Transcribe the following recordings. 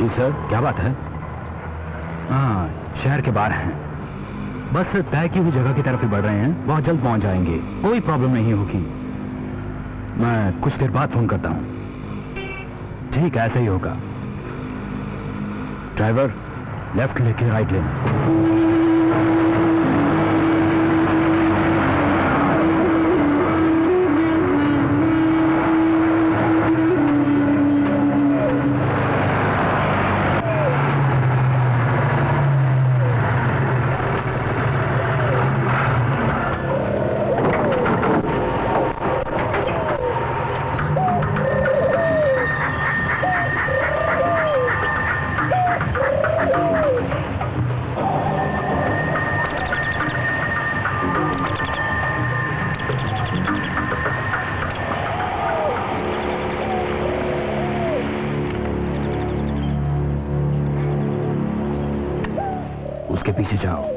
जी sir, क्या बात है? हाँ, शहर के बाहर हैं। बस तय की हुई जगह की तरफ ही बढ़ रहे हैं। बहुत जल्द पहुंच जाएंगे, कोई प्रॉब्लम नहीं होगी। मैं कुछ देर बाद फोन करता हूं। ठीक, ऐसा ही होगा। ड्राइवर, लेफ्ट लेके राइट लेना। उसके पीछे जाओ।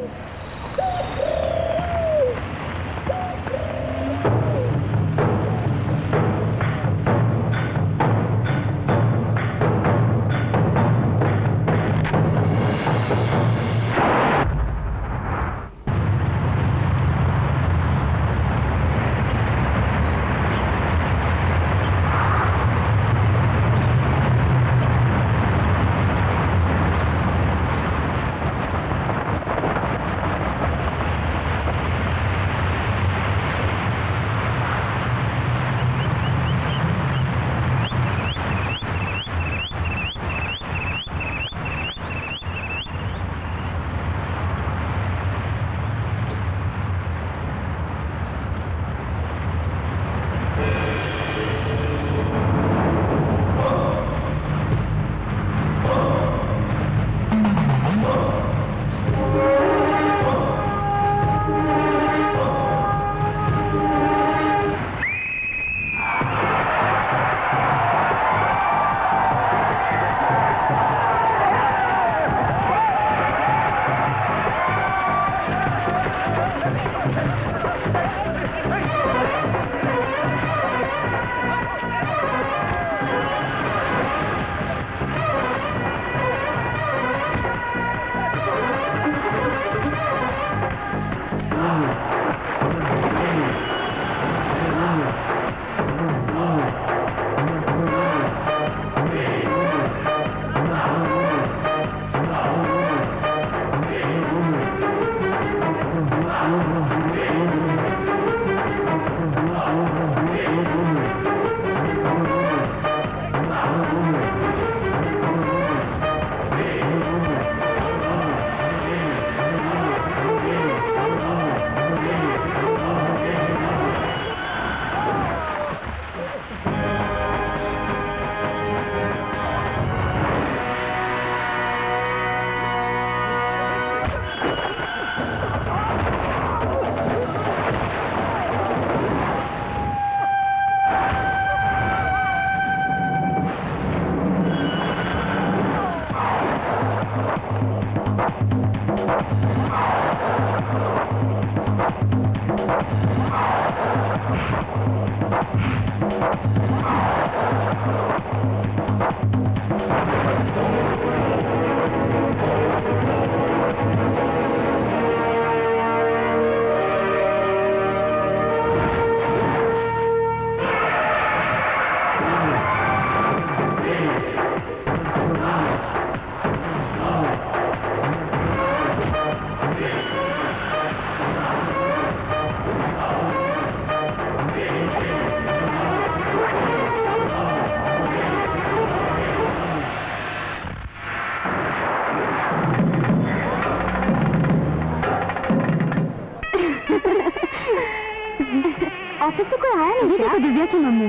ऑफिस से कोई आया नहीं? ये देखो दिव्या की मम्मी।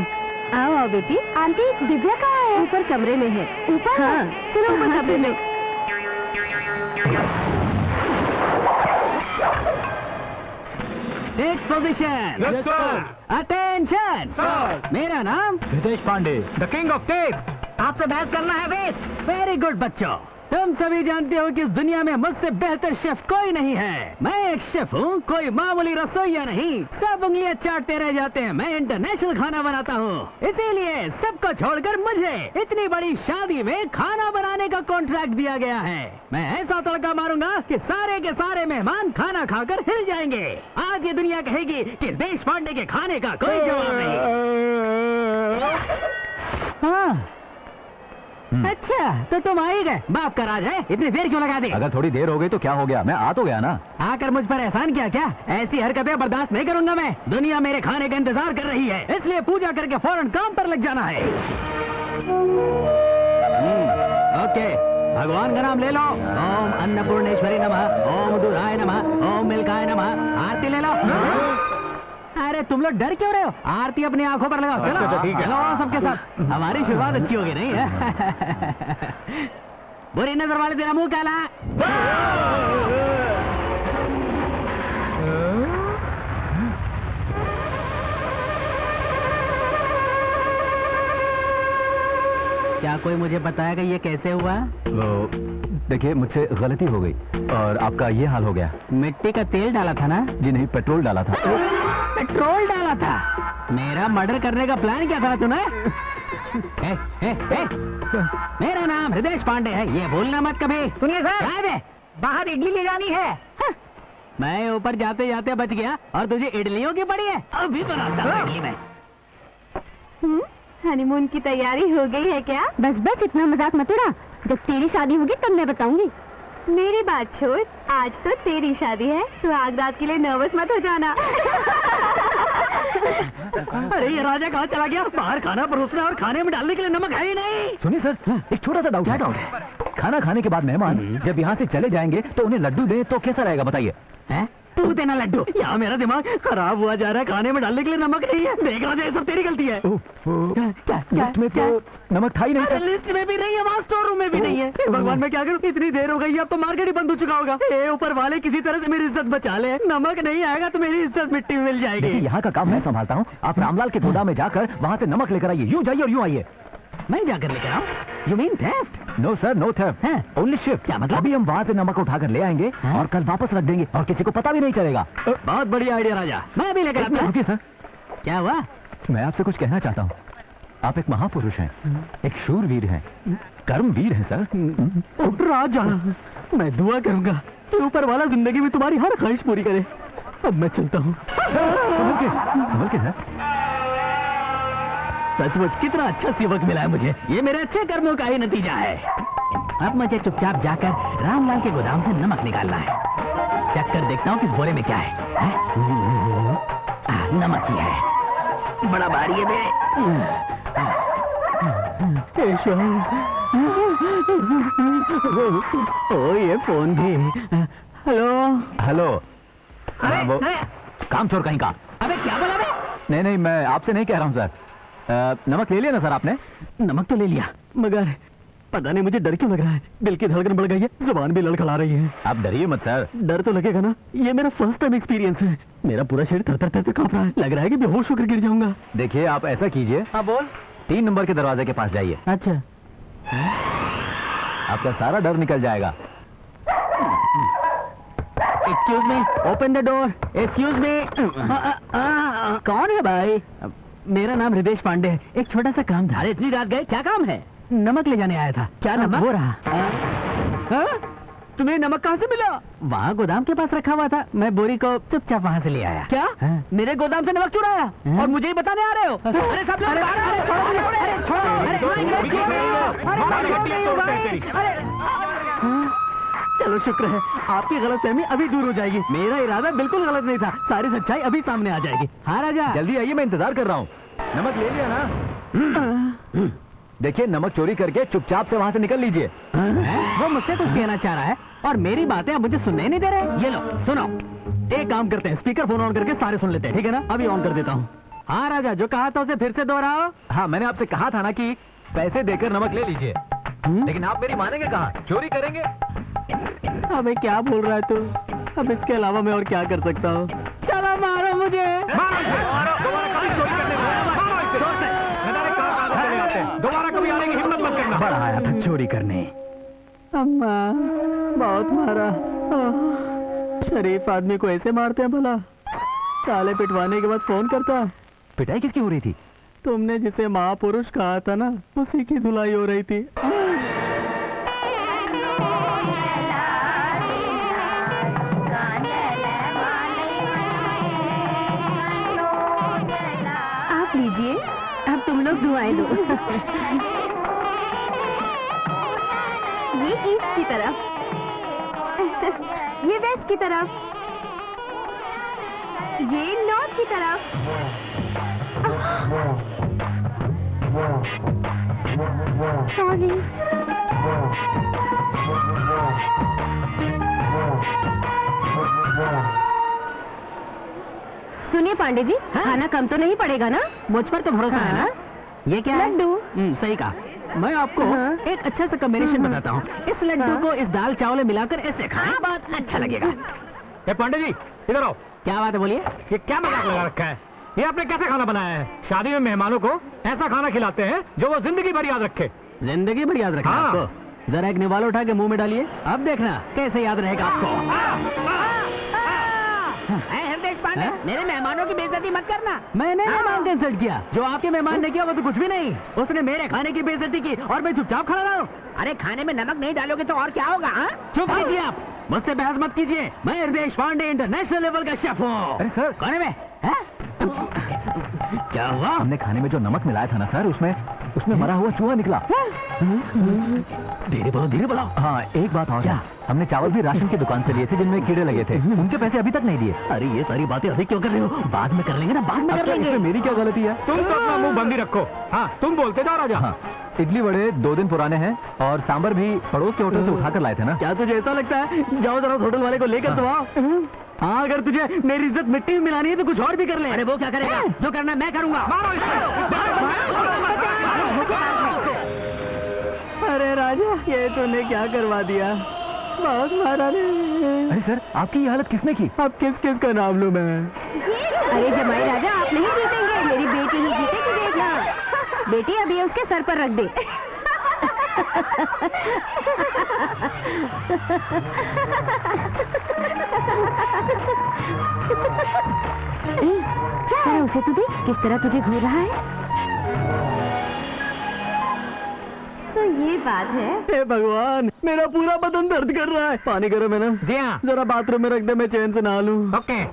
आओ आओ बेटी। आंटी, दिव्या कहाँ है? ऊपर कमरे में है। ऊपर? हाँ चलो ऊपर कमरे में। Take position. Yes sir. Attention sir. मेरा नाम Ritesh Pandey, the king of test. आपसे बहस करना है वेस्ट। वेरी गुड बच्चों, तुम सभी जानते हो कि इस दुनिया में मुझसे बेहतर शेफ कोई नहीं है। मैं एक शेफ हूँ, कोई मामूली रसोइया नहीं। सब उंगलियां चाटते रह जाते हैं, मैं इंटरनेशनल खाना बनाता हूँ। इसीलिए सबको छोड़कर मुझे इतनी बड़ी शादी में खाना बनाने का कॉन्ट्रैक्ट दिया गया है। मैं ऐसा तड़का मारूंगा कि सारे के सारे मेहमान खाना खाकर हिल जाएंगे। आज ये दुनिया कहेगी कि देश पांडे के खाने का कोई जवाब नहीं। हाँ अच्छा, तो तुम आ ही गए। बाप का राज है, इतनी देर क्यों लगा दी? अगर थोड़ी देर हो गई तो क्या हो गया, मैं आ तो गया ना। आकर मुझ पर एहसान किया क्या? ऐसी हरकतें बर्दाश्त नहीं करूंगा मैं। दुनिया मेरे खाने का इंतजार कर रही है, इसलिए पूजा करके फौरन काम पर लग जाना है। ओके, भगवान का नाम ले लो। ओम अन्नपूर्णेश्वरी नमः, ओम दुराय नमः, ओम मिल्काय नमः। आरती ले लो। अरे तुम लोग डर क्यों रहे हो? आरती अपनी आंखों पर लगाओ। चलो अच्छा, ठीक है। चलो आओ सबके साथ। हमारी शुरुआत अच्छी होगी नहीं है? बुरी नजर वाले तेरा मुंह काला। क्या कोई मुझे बताएगा ये कैसे हुआ? देखिए, मुझसे गलती हो गई और आपका ये हाल हो गया। मिट्टी का तेल डाला था ना? जी नहीं, पेट्रोल डाला था। पेट्रोल डाला था? मेरा मर्डर करने का प्लान क्या था तूने? मेरा नाम हृदय पांडे है, ये भूलना मत कभी। सुनिए सर, बाहर इडली ले जानी है। मैं ऊपर जाते जाते बच गया और तुझे इडलियों की पड़ी है। अभी बनाता हूँ इडली में। हनीमून की तैयारी हो गई है क्या? बस बस इतना मजाक मत उड़ा। जब तेरी शादी होगी तब मैं बताऊंगी। मेरी बात छोड़, आज तो तेरी शादी है, सुहाग रात के लिए नर्वस मत हो जाना। अरे ये राजा कहाँ चला गया? बाहर खाना परोसना और खाने में डालने के लिए नमक है ही नहीं। सुनिए सर, एक छोटा सा डाउट। क्या डाउट है? खाना खाने के बाद मेहमान जब यहाँ से चले जाएंगे तो उन्हें लड्डू दें तो कैसा रहेगा, बताइए। हैं? तू देना लड्डू? यहाँ मेरा दिमाग खराब हुआ जा रहा है। खाने में डालने के लिए नमक नहीं है। देख राजा, ये सब तेरी गलती है। लिस्ट में तो नमक था ही नहीं सर। लिस्ट में भी नहीं है, वहाँ स्टोर रूम में भी नहीं है। भगवान, मैं क्या करूँ? इतनी देर हो गई, अब तो मार्केट ही बंद हो चुका होगा। ए ऊपर वाले, किसी तरह से मेरी इज्जत बचा ले। नमक नहीं आएगा तो मेरी इज्जत मिट्टी में मिल जाएगी। यहाँ का काम मैं संभालता हूँ, आप रामलाल के गोदाम में जाकर वहाँ से नमक लेकर आइए। यूँ जाइए और यूँ आइए। मैं जाकर लेकर आऊँ? You mean theft? No sir, no theft, only shift. क्या मतलब? अभी हम वहाँ से नमक उठाकर ले आएंगे और कल वापस रख देंगे और किसी को पता भी नहीं चलेगा। बहुत बढ़िया आइडिया राजा, मैं भी लेकर आता हूँ। रुकिए सर, क्या हुआ? मैं आपसे कुछ कहना चाहता हूँ। आप एक महापुरुष हैं, एक शूरवीर हैं, कर्मवीर हैं सर। राजा, मैं दुआ करूंगा कि ऊपर वाला जिंदगी में तुम्हारी हर ख्वाहिश पूरी करे। अब मैं चलता हूँ। संभल के सर। सचमुच कितना अच्छा सेवक मिला है मुझे। ये मेरे अच्छे कर्मों का ही नतीजा है। अब मुझे चुपचाप जाकर रामलाल के गोदाम से नमक निकालना है। चेक कर देखता हूँ किस बोरे में क्या है? नमक ही है, बड़ा भारी है बे। ओ ये फोन भी। Hello hello. अरे, वो अरे, काम चोर कहीं का। अबे क्या बोला बे? नहीं नहीं, मैं आपसे नहीं कह रहा हूँ सर। नमक ले लिया ना सर आपने? नमक तो ले लिया, मगर पता नहीं मुझे डर क्यों लग रहा है। दिल की धड़कन बढ़ गई है, जुबान भी लड़खड़ा रही है। आप डरिए मत सर। डर तो लगेगा ना, ये मेरा फर्स्ट टाइम एक्सपीरियंस है। मेरा पूरा शरीर थर थर कांप रहा है। लग रहा है कि बेहोश होकर गिर जाऊंगा। देखिए, आप ऐसा कीजिए। हाँ बोल। 3 नंबर के दरवाजे के पास जाइए। अच्छा, आपका सारा डर निकल जाएगा। Excuse me, open the door. Excuse me. कौन है भाई? मेरा नाम हृदय पांडे है। एक छोटा सा काम था। इतनी रात गए, क्या काम है? नमक ले जाने आया था। क्या नमक? वो रहा। तुम्हें नमक कहाँ से मिला? वहाँ गोदाम के पास रखा हुआ था, मैं बोरी को चुपचाप वहाँ से ले आया। क्या? मेरे गोदाम से नमक चुराया और मुझे ही बताने आ रहे हो? अरे सब लोग चलो, शुक्र है आपकी गलतफहमी अभी दूर हो जाएगी। मेरा इरादा बिल्कुल गलत नहीं था। सारी सच्चाई अभी सामने आ जाएगी। हाँ राजा, जल्दी आइए, मैं इंतजार कर रहा हूँ। नमक ले लिया ना? देखिए, नमक चोरी करके चुपचाप से वहाँ से निकल लीजिए। वो मुझसे कुछ कहना चाह रहा है और मेरी बातें अब मुझे सुनने नहीं दे रहे। ये लो सुनो, एक काम करते हैं, स्पीकर फोन ऑन करके सारे सुन लेते हैं, ठीक है ना? अभी ऑन कर देता हूँ। हाँ राजा, जो कहा था उसे फिर से दोहराओ। हाँ, मैंने आपसे कहा था ना कि पैसे देकर नमक ले लीजिए, लेकिन आप मेरी मानेंगे कहाँ? चोरी करेंगे। अबे क्या बोल रहा है तू? अब इसके अलावा मैं और क्या कर सकता हूँ? चलो मारो मुझे। दोबारा कभी आने की हिम्मत मत करना। बड़ा आया था चोरी करने। अम्मा बहुत मारा। शरीफ आदमी को ऐसे मारते हैं भला? साले पिटवाने के बाद फोन करता। पिटाई किसकी हो रही थी? तुमने जिसे महापुरुष कहा था ना, उसी की धुलाई हो रही थी। आप लीजिए, अब तुम लोग दुआएं दो। ये ईस्ट की तरफ, ये वेस्ट की तरफ, ये नॉर्थ की तरफ। सॉरी। सुनिए पांडे जी, खाना कम तो नहीं पड़ेगा ना? मुझ पर तो भरोसा है ना? ये क्या है? लड्डू। सही कहा। मैं आपको एक अच्छा सा कॉम्बिनेशन बताता हूँ। इस लड्डू को इस दाल चावल में मिलाकर ऐसे खाएं, बहुत अच्छा लगेगा। पांडे जी इधर आओ। क्या बात है, बोलिए। ये क्या मजाक लगा रखा है? ये आपने कैसे खाना बनाया है? शादी में मेहमानों को ऐसा खाना खिलाते हैं जो वो जिंदगी भर याद रखे। जिंदगी भर याद रखना हाँ। आपको। जरा एक निवाला उठा के मुंह में डालिए, अब देखना कैसे याद रहेगा आपको। पांडे, मेरे मेहमानों की बेइज्जती मत करना। मैंने मेहमान का इंसल्ट किया। जो आपके मेहमान ने किया वो तो कुछ भी नहीं। उसने मेरे खाने की बेइज्जती की और मैं चुपचाप खड़ा रहा हूँ। अरे खाने में नमक नहीं डालोगे तो और क्या होगा? हाँ? चुप कीजिए आप, मुझसे बहस मत कीजिए। मैं हृदय पांडे इंटरनेशनल लेवल का शेफ हूँ। अरे सर, खाने में क्या हुआ? हमने खाने में जो नमक मिलाया था ना सर, उसमें मरा हुआ चूहा निकला। धीरे बोलो, धीरे बोलो। हाँ, एक बात और है, हमने चावल भी राशन की दुकान से लिए थे जिनमें कीड़े लगे थे। उनके पैसे अभी तक नहीं दिए। अरे ये सारी बातें अभी क्यों कर रहे हो? बाद में कर लेंगे ना, बाद में कर लेंगे। इसमें मेरी क्या गलती है? तुम तो अपना मुंह बंद ही रखो। हाँ, तुम बोलते जाओ राजा। हाँ, इडली वड़े 2 दिन पुराने हैं और सांबर भी पड़ोस के होटल से उठाकर लाए थे ना। क्या तुझे ऐसा लगता है? जाओ जरा उस होटल वाले को लेकर तो आओ। हाँ, अगर तुझे मेरी इज्जत मिट्टी में मिलानी है तो कुछ और भी कर ले। अरे वो क्या करेगा? जो करना है मैं करूंगा। मारो अरे राजा, ये तूने क्या करवा दिया? बहुत मारा रे। अरे सर, आपकी ये हालत किसने की? अब किस किस का नाम लूं मैं? अरे जमाई राजा, आप नहीं जीतेंगे, मेरी बेटी ही जीतेगी, देखना। बेटी अभी उसके सर पर रख दे। जरा उसे तो देख, किस तरह तुझे घूर रहा है। तो ये बात है। हे भगवान, मेरा पूरा बदन दर्द कर रहा है। पानी गर्म है ना? जी हाँ। जरा बाथरूम में रख दे, मैं चैन से नहा लूं। ओके।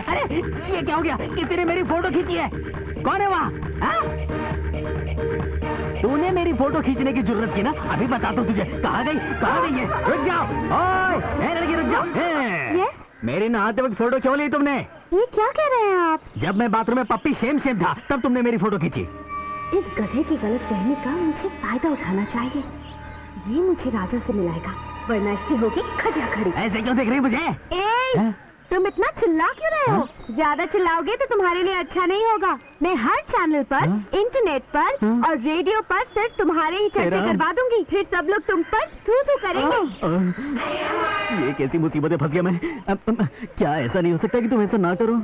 अरे ये क्या हो गया? किसी ने मेरी फोटो खींची है। कौन है वहाँ? तूने मेरी फोटो खींचने की जरूरत की ना? अभी बताता हूँ तुझे। कहाँ गई? कहाँ गई है? रुक जाओ। ओए, ए लड़की रुक जाओ। यस, मेरी नहाते वक्त फोटो क्यों ली तुमने? ये क्या कह रहे हैं आप? जब मैं बाथरूम में पप्पी शेम था तब तुमने मेरी फोटो खींची। इस गधे की गलत फहमी का मुझे फायदा उठाना चाहिए। ये मुझे राजा से मिलाएगा, वरना इसकी होगी खजा खड़ी। ऐसे क्यों देख रही मुझे? ए, तुम इतना चिल्ला क्यों रहे हो? ज्यादा चिल्लाओगे तो तुम्हारे लिए अच्छा नहीं होगा। मैं हर चैनल पर, इंटरनेट पर और रेडियो पर सिर्फ तुम्हारे ही चर्चे करवा दूंगी। फिर सब लोग तुम पर थू-थू करेंगे। ये कैसी मुसीबत में फंस गया मैं। क्या ऐसा नहीं हो सकता कि तुम ऐसा ना करो?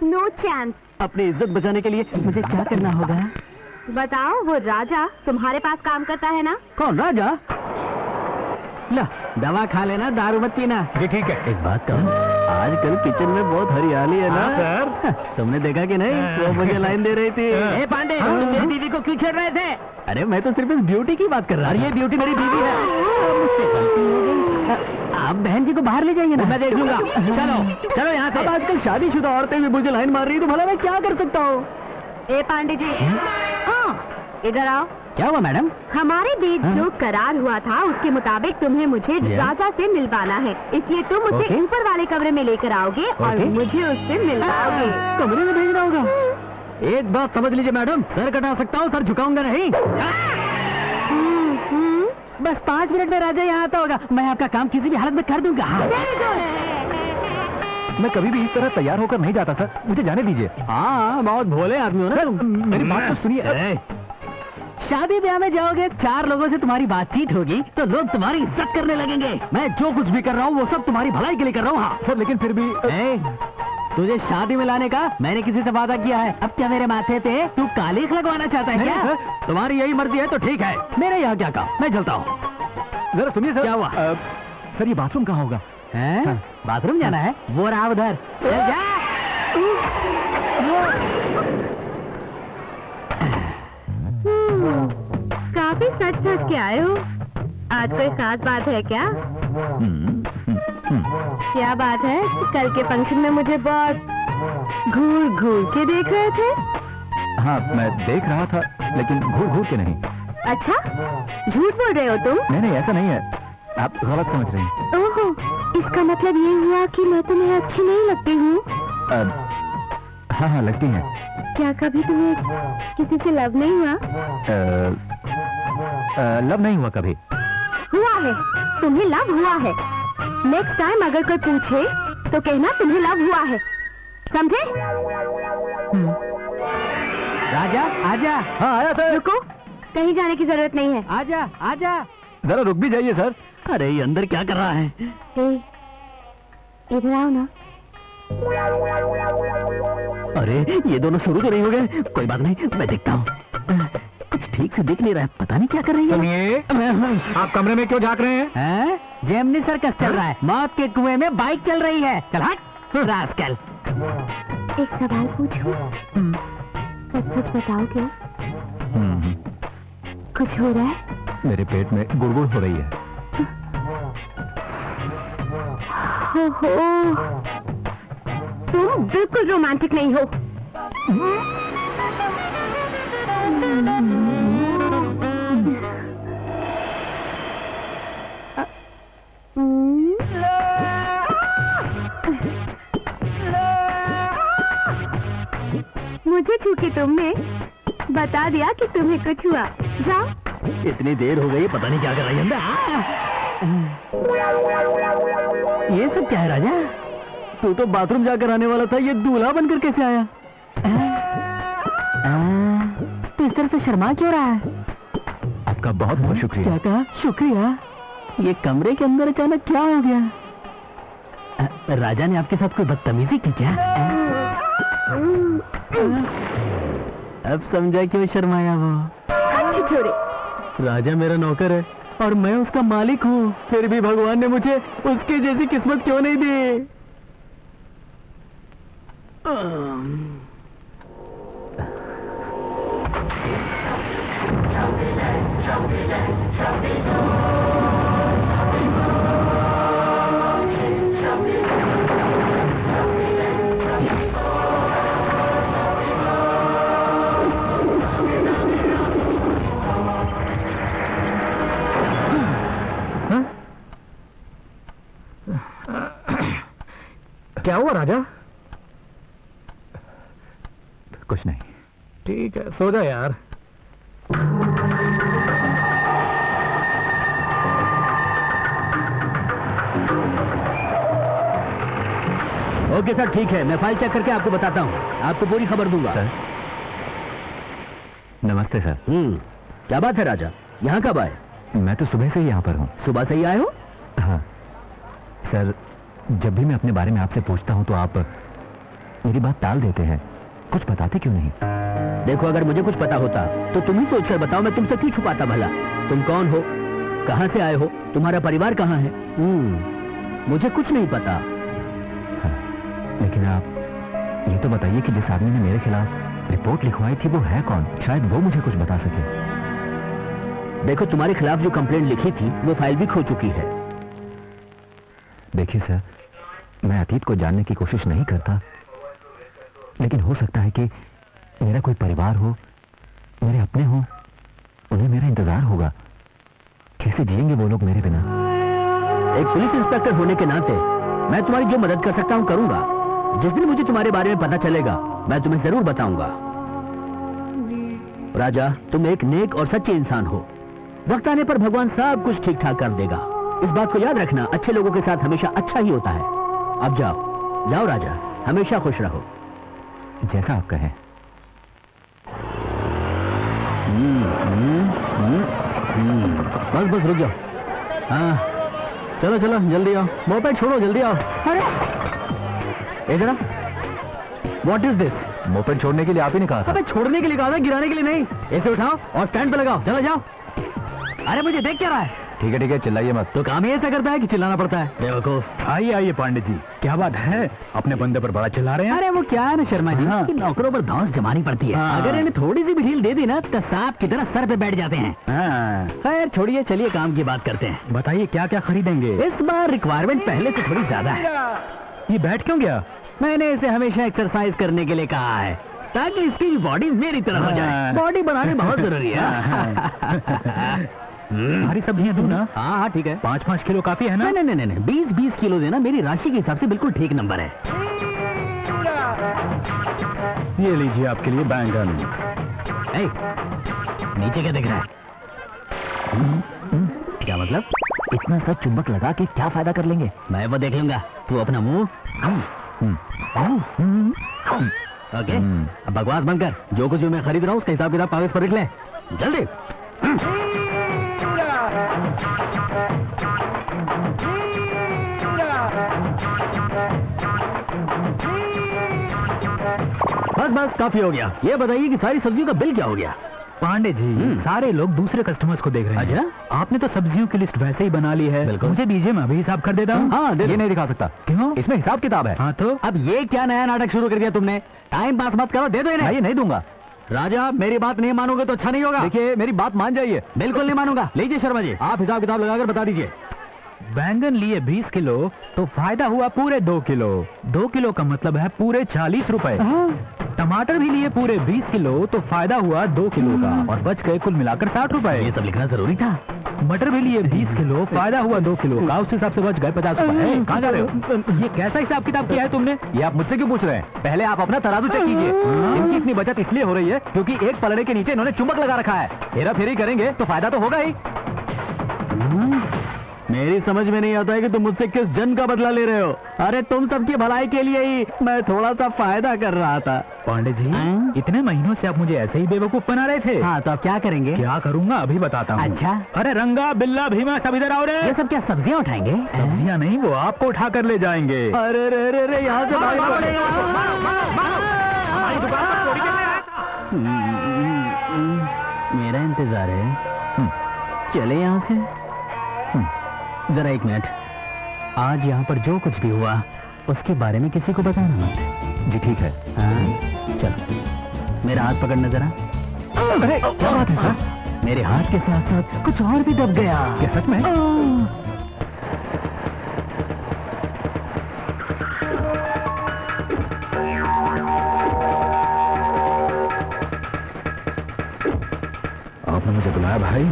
No chance. अपनी इज्जत बचाने के लिए मुझे क्या करना होगा? बताओ, वो राजा तुम्हारे पास काम करता है ना? कौन राजा? ला, दवा खा लेना, दारू मत पीना। जी ठीक है। एक बात कहूँ, आजकल किचन में बहुत हरियाली है ना? हाँ, सर। तुमने देखा कि नहीं? वो मुझे लाइन दे रही थी। ए पांडे, तुम मेरी बीवी को क्यों छेड़ रहे थे? अरे मैं तो सिर्फ इस ब्यूटी की बात कर रहा हूँ। ये ब्यूटी मेरी बीवी है। मुझसे गलती हो गई। आप बहन जी को बाहर ले जाइए ना। मैं देख लूंगा। चलो चलो यहाँ से। अब आजकल शादीशुदा औरतें भी मुझे लाइन मार रही है, तो भला मैं क्या कर सकता हूँ? ए पांडे जी, हाँ, इधर आओ। क्या हुआ मैडम? हमारे बीच जो करार हुआ था उसके मुताबिक तुम्हें मुझे राजा से मिलवाना है, इसलिए तुम उसे ऊपर वाले कमरे में लेकर आओगे और मुझे उससे मिलवाओगे। कमरे में भेजना होगा? एक बात समझ लीजिए मैडम, सर कटा सकता हूँ, सर झुकाऊंगा नहीं। बस 5 मिनट में राजा यहाँ आता होगा, मैं आपका काम किसी भी हालत में कर दूंगा। मैं कभी भी इस तरह तैयार होकर नहीं जाता सर, मुझे जाने दीजिए। हाँ, बहुत भोले आदमी हो ना तुम। मेरी बात तो सुनिए। शादी ब्याह में जाओगे, 4 लोगों से तुम्हारी बातचीत होगी तो लोग तुम्हारी इज्जत करने लगेंगे। मैं जो कुछ भी कर रहा हूँ वो सब तुम्हारी भलाई के लिए कर रहा हूँ। हाँ सर लेकिन फिर भी तुझे शादी में लाने का मैंने किसी से वादा किया है। अब क्या मेरे माथे पे तू कालिख लगवाना चाहता है नहीं, क्या? सर। तुम्हारी यही मर्जी है तो ठीक है, मेरे यहाँ क्या काम, मैं चलता हूँ। जरा सुनिए सर। क्या हुआ? सर ये बाथरूम कहाँ होगा? हैं? हाँ। बाथरूम जाना है? वो रहा उधर, चल जा। काफी सच सच के आए हो। आज कोई खास बात है क्या? क्या बात है? कल के फंक्शन में मुझे बहुत घूर घूर के देख रहे थे। हाँ मैं देख रहा था, लेकिन घूर घूर के नहीं। अच्छा, झूठ बोल रहे हो तुम? नहीं नहीं ऐसा नहीं है, आप गलत समझ रही हैं। ओहो, इसका मतलब ये हुआ कि मैं तुम्हें अच्छी नहीं लगती हूँ? हाँ हाँ लगती हैं। क्या कभी तुम्हें किसी से लव नहीं हुआ? लव नहीं हुआ कभी। हुआ है, तुम्हें लव हुआ है। नेक्स्ट टाइम अगर कोई पूछे तो कहना तुम्हें लव हुआ है, समझे? राजा आजा। हाँ आया सर। रुको, कहीं जाने की जरूरत नहीं है। आजा आजा। जरा रुक भी जाइए सर। अरे ये अंदर क्या कर रहा है? ए, इधर आओ ना। अरे ये दोनों शुरू तो नहीं हो गए। कोई बात नहीं, मैं देखता हूँ। कुछ ठीक से दिख नहीं रहा है, पता नहीं क्या कर रही है। सुनिए, आप कमरे में क्यों झांक रहे हैं? हैं? जेमनी सर्कस चल रहा है, मौत के कुएं में बाइक चल रही है। चल हट रास्कल। एक सवाल पूछूं? सच सच बताओगे? कुछ हो रहा है? मेरे पेट में गुड़गुड़ हो रही है। हो, तुम बिल्कुल रोमांटिक नहीं हो। मुझे छू के तुमने बता दिया कि तुम्हें कुछ हुआ। जाओ। इतनी देर हो गई, पता नहीं क्या कर रही है। ये सब क्या है राजा? तू तो बाथरूम जाकर आने वाला था, ये दूल्हा बनकर कैसे आया? तू इस तरह से शर्मा क्यों रहा है? आपका बहुत बहुत शुक्रिया। क्या कहा? शुक्रिया? ये कमरे के अंदर अचानक क्या हो गया? राजा ने आपके साथ कोई बदतमीजी की क्या? अब समझा क्यों शर्माया वो। अच्छे छोरे। राजा मेरा नौकर है और मैं उसका मालिक हूँ, फिर भी भगवान ने मुझे उसकी जैसी किस्मत क्यों नहीं दी? क्या हुआ राजा? कुछ नहीं। ठीक है, सो जा यार। ओके सर, ठीक है, मैं फाइल चेक करके आपको बताता हूँ, आपको पूरी खबर दूंगा। सर नमस्ते सर। क्या बात है राजा, यहाँ कब आए? मैं तो सुबह से ही यहाँ पर हूँ। सुबह से ही आए हो? हाँ सर, जब भी मैं अपने बारे में आपसे पूछता हूँ तो आप मेरी बात टाल देते हैं, कुछ बताते क्यों नहीं? देखो, अगर मुझे कुछ पता होता तो तुम ही सोचकर बताओ, मैं तुमसे क्यों छुपाता भला? तुम कौन हो, कहाँ से आए हो, तुम्हारा परिवार कहाँ है? मुझे कुछ नहीं पता। हाँ, लेकिन आप ये तो बताइए कि जिस आदमी ने मेरे खिलाफ रिपोर्ट लिखवाई थी वो है कौन? शायद वो मुझे कुछ बता सके। देखो, तुम्हारे खिलाफ जो कंप्लेंट लिखी थी वो फाइल भी खो चुकी है। देखिए सर, मैं अतीत को जानने की कोशिश नहीं करता, लेकिन हो सकता है कि मेरा कोई परिवार हो, मेरे अपने हो, उन्हें मेरा इंतजार होगा। कैसे जिएंगे वो लोग मेरे बिना? एक पुलिस इंस्पेक्टर होने के नाते मैं तुम्हारी जो मदद कर सकता हूं करूंगा। जिस दिन मुझे तुम्हारे बारे में पता चलेगा मैं तुम्हें जरूर बताऊंगा। राजा, तुम एक नेक और सच्चे इंसान हो, वक्त आने पर भगवान सब कुछ ठीक ठाक कर देगा। इस बात को याद रखना, अच्छे लोगों के साथ हमेशा अच्छा ही होता है। अब जाओ। जाओ राजा, हमेशा खुश रहो। जैसा आप कहें। बस बस रुक जाओ। हाँ चलो चलो जल्दी आओ, मोपेड छोड़ो जल्दी आओ। अरे इधर व्हाट इज दिस? मोपेड छोड़ने के लिए आप ही ने कहा था। अबे छोड़ने के लिए कहा था, गिराने के लिए नहीं। ऐसे उठाओ और स्टैंड पे लगाओ, चलो जाओ। अरे मुझे देख क्या रहा है? ठीक है चिल्लाइए मत। तो काम ही ऐसा करता है कि चिल्लाना पड़ता है, बेवकूफ। आइए आइए पांडे जी, क्या बात है, अपने बंदे पर बड़ा चिल्ला रहे हैं? अरे वो क्या है ना शर्मा जी, हाँ। कि नौकरों पर धौंस जमानी पड़ती है। हाँ। अगर इन्हें थोड़ी सी भी ढील दे दी ना तो सांप की तरह सर पे बैठ जाते हैं। हाँ। खैर छोड़िए, चलिए काम की बात करते हैं। बताइए क्या क्या खरीदेंगे? इस बार रिक्वायरमेंट पहले से थोड़ी ज्यादा है। ये बैठ क्यों गया? मैंने इसे हमेशा एक्सरसाइज करने के लिए कहा है, ताकि इसकी भी बॉडी मेरी तरह हो जाए। हाँ। बॉडी बनानी बहुत जरूरी है। सारी सब्जियां दूं ना? हाँ हाँ ठीक है। 5-5 किलो काफी है ना? नहीं 20-20 किलो देना, मेरी राशि के हिसाब से बिल्कुल ठीक नंबर है। ये लीजिए आपके लिए बैंगन। ए, नीचे क्या दिख रहा है? क्या मतलब? इतना सा चुंबक लगा के क्या फायदा कर लेंगे? मैं वो देख लूंगा, तू अपना मुंह। ओके, अब बकवास बंद कर। जो कुछ मैं खरीद रहा हूँ उसका हिसाब किताब कागज पर लिख ले जल्दी। बस बस काफी हो गया। ये बताइए कि सारी सब्जियों का बिल क्या हो गया? पांडे जी, सारे लोग दूसरे कस्टमर्स को देख रहे हैं। अच्छा? आपने तो सब्जियों की लिस्ट वैसे ही बना ली है। बिल्कुल। मुझे दीजिए, मैं अभी हिसाब कर देता हूँ। हाँ, दे दो। ये नहीं दिखा सकता। क्यों? इसमें हिसाब किताब है। हाँ तो अब ये क्या नया नाटक शुरू कर दिया तुमने? टाइम पास मत करो, दे दो इन्हें। मैं ये नहीं दूंगा। राजा मेरी बात नहीं मानोगे तो अच्छा नहीं होगा। देखिए मेरी बात मान जाइए। बिल्कुल नहीं मानूंगा। लीजिए शर्मा जी, आप हिसाब किताब लगाकर बता दीजिए। बैंगन लिए 20 किलो तो फायदा हुआ पूरे 2 किलो। 2 किलो का मतलब है पूरे 40 रुपए। टमाटर भी लिए पूरे 20 किलो तो फायदा हुआ 2 किलो का और बच गए कुल मिलाकर 60 रुपए। ये सब लिखना जरूरी था। मटर भी लिए 20 किलो, फायदा हुआ 2 किलो का, उस हिसाब से बच गए 50 रुपए। कहाँ जा रहे हो? ये कैसा हिसाब किताब किया है तुमने? ये आप मुझसे क्यों पूछ रहे हैं? पहले आप अपना तराजू चेक कीजिए। इनकी इतनी बचत इसलिए हो रही है क्योंकि एक पलड़े के नीचे इन्होंने चुंबक लगा रखा है। हेरा फेरी करेंगे तो फायदा तो होगा ही। मेरी समझ में नहीं आता है कि तुम मुझसे किस जन का बदला ले रहे हो। अरे तुम सबकी भलाई के लिए ही मैं थोड़ा सा फायदा कर रहा था। पांडे जी, इतने महीनों से आप मुझे ऐसे ही बेवकूफ बना रहे थे। हाँ तो अब क्या करेंगे? क्या करूंगा अभी बताता हूँ। अच्छा। अरे रंगा बिल्ला भीमा सब इधर आओ रे। ये सब क्या सब्जियां उठाएंगे? सब्जियां नहीं, वो आपको उठा कर ले जाएंगे। अरे रे रे रे, यहाँ से भागना पड़ेगा। मेरा इंतजार है। चले यहाँ से। जरा एक मिनट, आज यहाँ पर जो कुछ भी हुआ उसके बारे में किसी को बताना मत। जी ठीक है। हाँ चलो, मेरा हाथ पकड़ना जरा। अरे क्या बात है सर? मेरे हाथ के साथ साथ कुछ और भी दब गया। क्या सच में? आपने मुझे बुलाया भाई?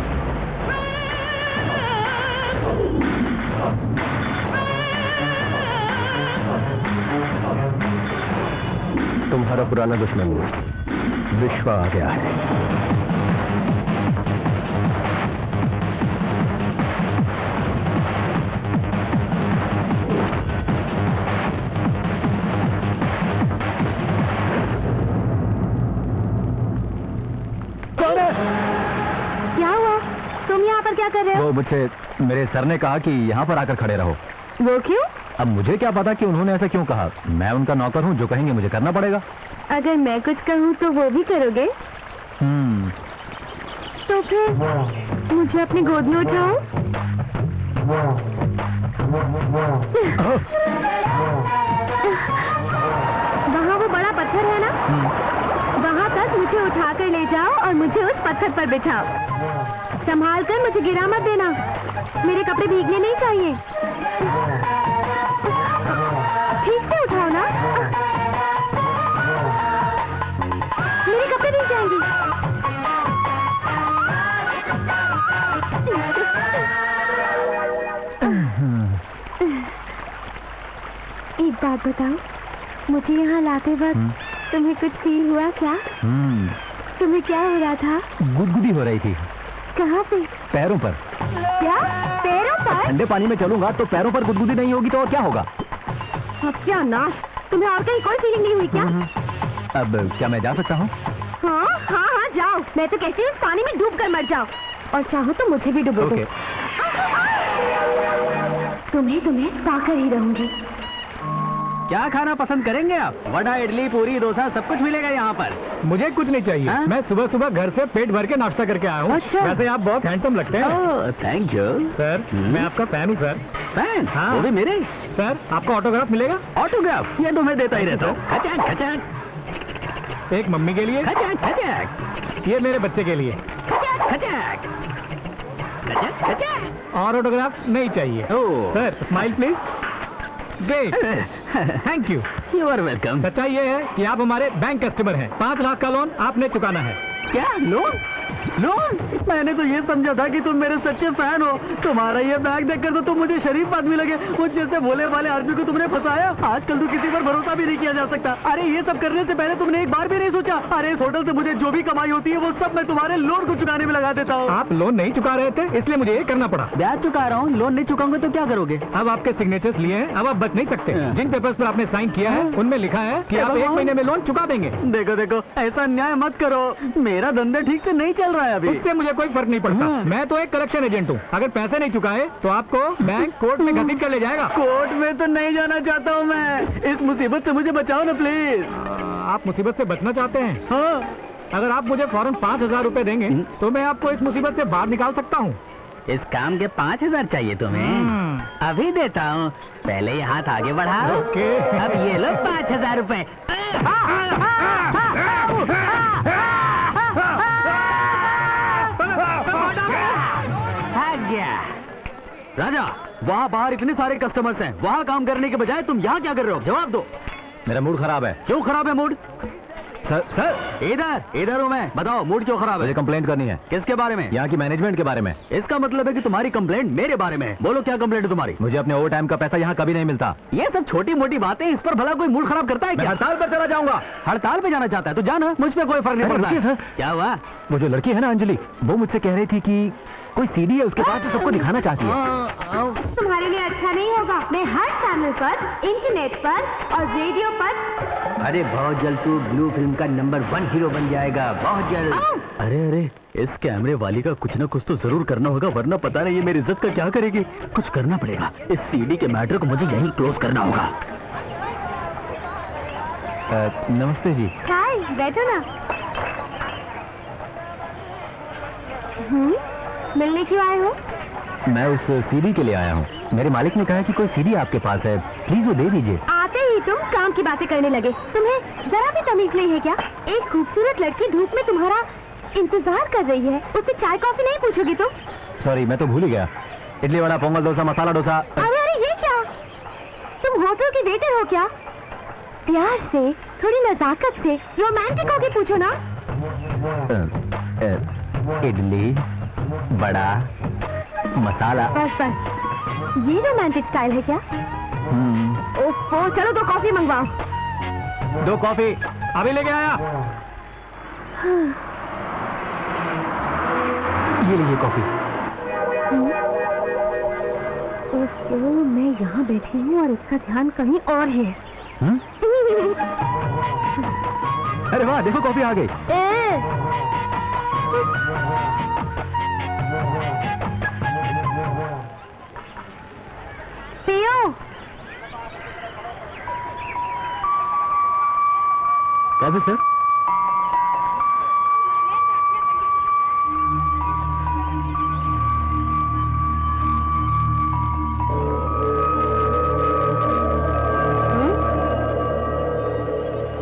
तुम्हारा पुराना दुश्मन विश्व आ गया है। क्या हुआ? तुम यहाँ पर क्या कर रहे हो? वो मुझसे, मेरे सर ने कहा कि यहाँ पर आकर खड़े रहो। वो क्यों? अब मुझे क्या पता कि उन्होंने ऐसा क्यों कहा। मैं उनका नौकर हूँ, जो कहेंगे मुझे करना पड़ेगा। अगर मैं कुछ कहूँ तो वो भी करोगे? तो फिर मुझे अपनी गोद में उठाओ। वहाँ वो बड़ा पत्थर है ना, वहाँ तक मुझे उठा कर ले जाओ और मुझे उस पत्थर पर बिठाओ। संभाल कर, मुझे गिरा मत देना। मेरे कपड़े भीगने नहीं चाहिए। ठीक से उठाओ ना, मेरे कपड़े भीग जाएंगे। एक बात बताओ, मुझे यहाँ लाते वक्त तुम्हें कुछ फील हुआ क्या? तुम्हें क्या हो रहा था? गुदगुदी हो रही थी। कहाँ पे? पैरों पर। क्या? पैरों पर? ठंडे पानी में चलूंगा तो पैरों पर गुदगुदी नहीं होगी तो और क्या होगा? सत्यानाश, तुम्हें और कहीं कोई फीलिंग नहीं हुई क्या? अब क्या मैं जा सकता हूँ? हाँ हाँ हाँ जाओ, मैं तो कहती हूँ इस पानी में डूब कर मर जाओ, और चाहो तो मुझे भी डुबो दो। ओके। तुम्हें पाकर ही रहूंगी। क्या खाना पसंद करेंगे आप? वड़ा, इडली, पूरी, डोसा सब कुछ मिलेगा यहाँ पर। मुझे कुछ नहीं चाहिए। हाँ? मैं सुबह सुबह घर से पेट भर के नाश्ता करके आया हूँ। अच्छा। वैसे आप बहुत हैंडसम लगते हैं। थैंक यू सर, मैं आपका फैन हूँ सर। फैन। हाँ। वो भी मेरे। सर, आपका ऑटोग्राफ मिलेगा? ऑटोग्राफ ये तो मैं देता ही रहता हूँ। खचाक खचाक एक मम्मी के लिए, खचाक खचाक ये मेरे बच्चे के लिए। खचाक खचाक खचाक खचाक। और ऑटोग्राफ नहीं चाहिए। Oh. Sir, smile please. Great, thank you. You are welcome. सच्चाई ये है कि आप हमारे बैंक कस्टमर हैं। 5 लाख का लोन आपने चुकाना है। क्या लोन? लोन? मैंने तो ये समझा था कि तुम मेरे सच्चे फैन हो। तुम्हारा ये बैग देखकर तो तुम मुझे शरीफ आदमी लगे। मुझ जैसे भोले वाले आदमी को तुमने फंसाया। आजकल तो किसी पर भरोसा भी नहीं किया जा सकता। अरे ये सब करने से पहले तुमने एक बार भी नहीं सोचा? अरे इस होटल से मुझे जो भी कमाई होती है वो सब मैं तुम्हारे लोन को चुकाने में लगा देता हूँ। आप लोन नहीं चुका रहे थे, इसलिए मुझे ये करना पड़ा। ब्याज चुका रहा हूँ, लोन नहीं चुकाऊंगे तो क्या करोगे? अब आपके सिग्नेचर्स लिए हैं, अब आप बच नहीं सकते। जिन पेपर्स पर आपने साइन किया है उनमें लिखा है कि आप 1 महीने में लोन चुका देंगे। देखो देखो, ऐसा अन्याय मत करो। मेरा धंधा ठीक से नहीं चल रहा है अभी। उससे मुझे कोई फर्क नहीं पड़ता। मैं तो एक कलेक्शन एजेंट हूँ। अगर पैसे नहीं चुकाए तो आपको बैंक कोर्ट में घसीट कर ले जाएगा। कोर्ट में तो नहीं जाना चाहता हूँ मैं। इस मुसीबत से मुझे बचाओ ना प्लीज। आप मुसीबत से बचना चाहते हैं? हाँ। अगर आप मुझे फौरन 5,000 रुपए देंगे तो मैं आपको इस मुसीबत से बाहर निकाल सकता हूँ। इस काम के 5,000 चाहिए तुम्हें? अभी देता हूँ, पहले ये हाथ आगे बढ़ाओ। ओके। अब ये लो 5,000 रुपए। भाग गया। राजा, वहाँ बाहर इतने सारे कस्टमर्स हैं, वहाँ काम करने के बजाय तुम यहाँ क्या कर रहे हो? जवाब दो। मेरा मूड खराब है। क्यों खराब है मूड? सर, इधर हूँ मैं। बताओ मूड क्यों खराब मुझे है? कंप्लेंट करनी है किसके बारे में? यहाँ की मैनेजमेंट के बारे में। इसका मतलब है कि तुम्हारी कंप्लेंट मेरे बारे में है। बोलो क्या कंप्लेंट है तुम्हारी? मुझे अपने ओवर टाइम का पैसा यहाँ कभी नहीं मिलता। ये सब छोटी मोटी बातें, इस पर भला कोई मूड खराब करता है मैं क्या? हड़ताल पर चला जाऊंगा। हड़ताल पे जाना चाहता है तो जाना, मुझ पे कोई फर्क नहीं अरे पड़ता रुकिए है। सर। क्या हुआ? वो जो लड़की है ना अंजलि, वो मुझसे कह रही थी कि कोई सीडी है उसके पास जो सबको दिखाना चाहती है। तुम्हारे लिए अच्छा नहीं होगा। मैं हर चैनल पर, इंटरनेट पर और रेडियो पर। अरे बहुत जल्द तू ब्लू फिल्म का नंबर 1 हीरो बन जाएगा, बहुत जल्द। अरे इस कैमरे वाली का कुछ ना कुछ तो जरूर करना होगा, वरना पता नहीं ये मेरी इज्जत का क्या करेगी। कुछ करना पड़ेगा। इस सीडी के मैटर को मुझे यहीं क्लोज करना होगा। नमस्ते जी। हाय, बैठो ना। मिलने क्यों आए हो? मैं उस सीडी के लिए आया हूँ। मेरे मालिक ने कहा कि कोई सीडी आपके पास है, प्लीज वो दे दीजिए। आते ही तुम काम की बातें करने लगे। तुम्हें जरा भी तमीज नहीं है क्या? एक खूबसूरत लड़की धूप में तुम्हारा इंतजार कर रही है, उससे चाय कॉफी नहीं पूछोगी तुम? सॉरी, मैं तो भूल ही गया। इडली वड़ा, पोंगल डोसा, मसाला डोसा। अरे ये क्या? तुम होटल की वेटर हो क्या? प्यार से, थोड़ी नजाकत से, रोमांटिक होके पूछो ना। इडली बड़ा मसाला। बस ये रोमांटिक स्टाइल है क्या? ओहो, चलो 2 कॉफी मंगवाओ। 2 कॉफी अभी लेके आया। ये लीजिए कॉफी। ओहो, मैं यहाँ बैठी हूँ और इसका ध्यान कहीं और है। अरे वाह, देखो कॉफी आ गई। पियो। Coffee sir.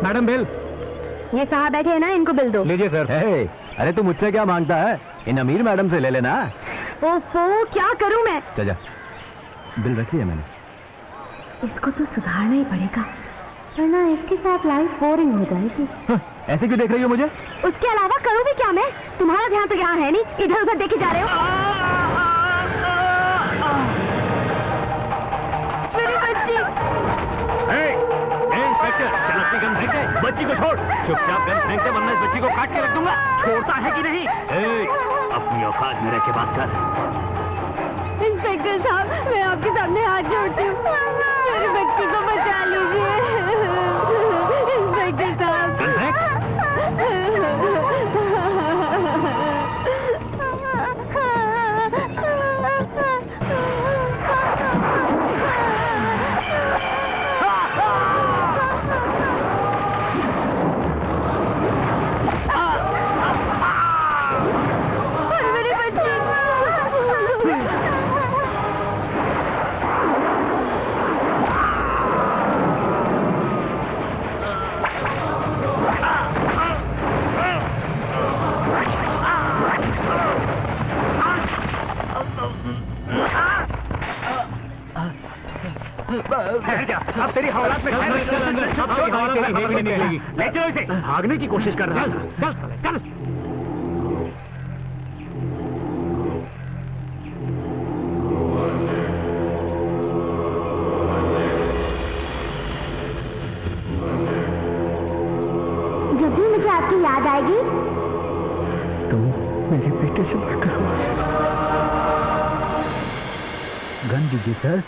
Madam bill. ये साहब बैठे हैं ना, इनको बिल दो। लीजिए सर। अरे तू मुझसे क्या मांगता है? इन अमीर मैडम से ले लेना। ओहो, क्या करूं मैं? जा, बिल रख लिया मैंने। इसको तो सुधारना ही पड़ेगा, वरना इसके साथ लाइफ बोरिंग हो जाएगी। ऐसे क्यों देख रही हो मुझे? उसके अलावा करूं भी क्या मैं? तुम्हारा ध्यान तो यहाँ है नहीं, इधर उधर देखे जा रहे हो। मेरी बच्ची। इंस्पेक्टर, चल अपनी गन फेंक दे। बच्ची को छोड़। चुपचाप गन फेंक दे, वरना इस बच्ची को काट के रख दूंगा। छोड़ता है कि नहीं? अपनी औकात में रह के बात कर। इंस्पेक्टर साहब, मैं आपके सामने हाथ जोड़ती हूँ, मेरी बच्ची को बचा लीजिए। गया। अब तेरी हवालात में खैर नहीं। अब तेरी हवालात में खैर नहीं निकलेगी। ले चलो इसे। भागने की कोशिश कर रहा है। चल साले, चल। जब भी मुझे आपकी याद आएगी तुम मेरे बेटे से बढ़कर हो। गन दीजिए सर।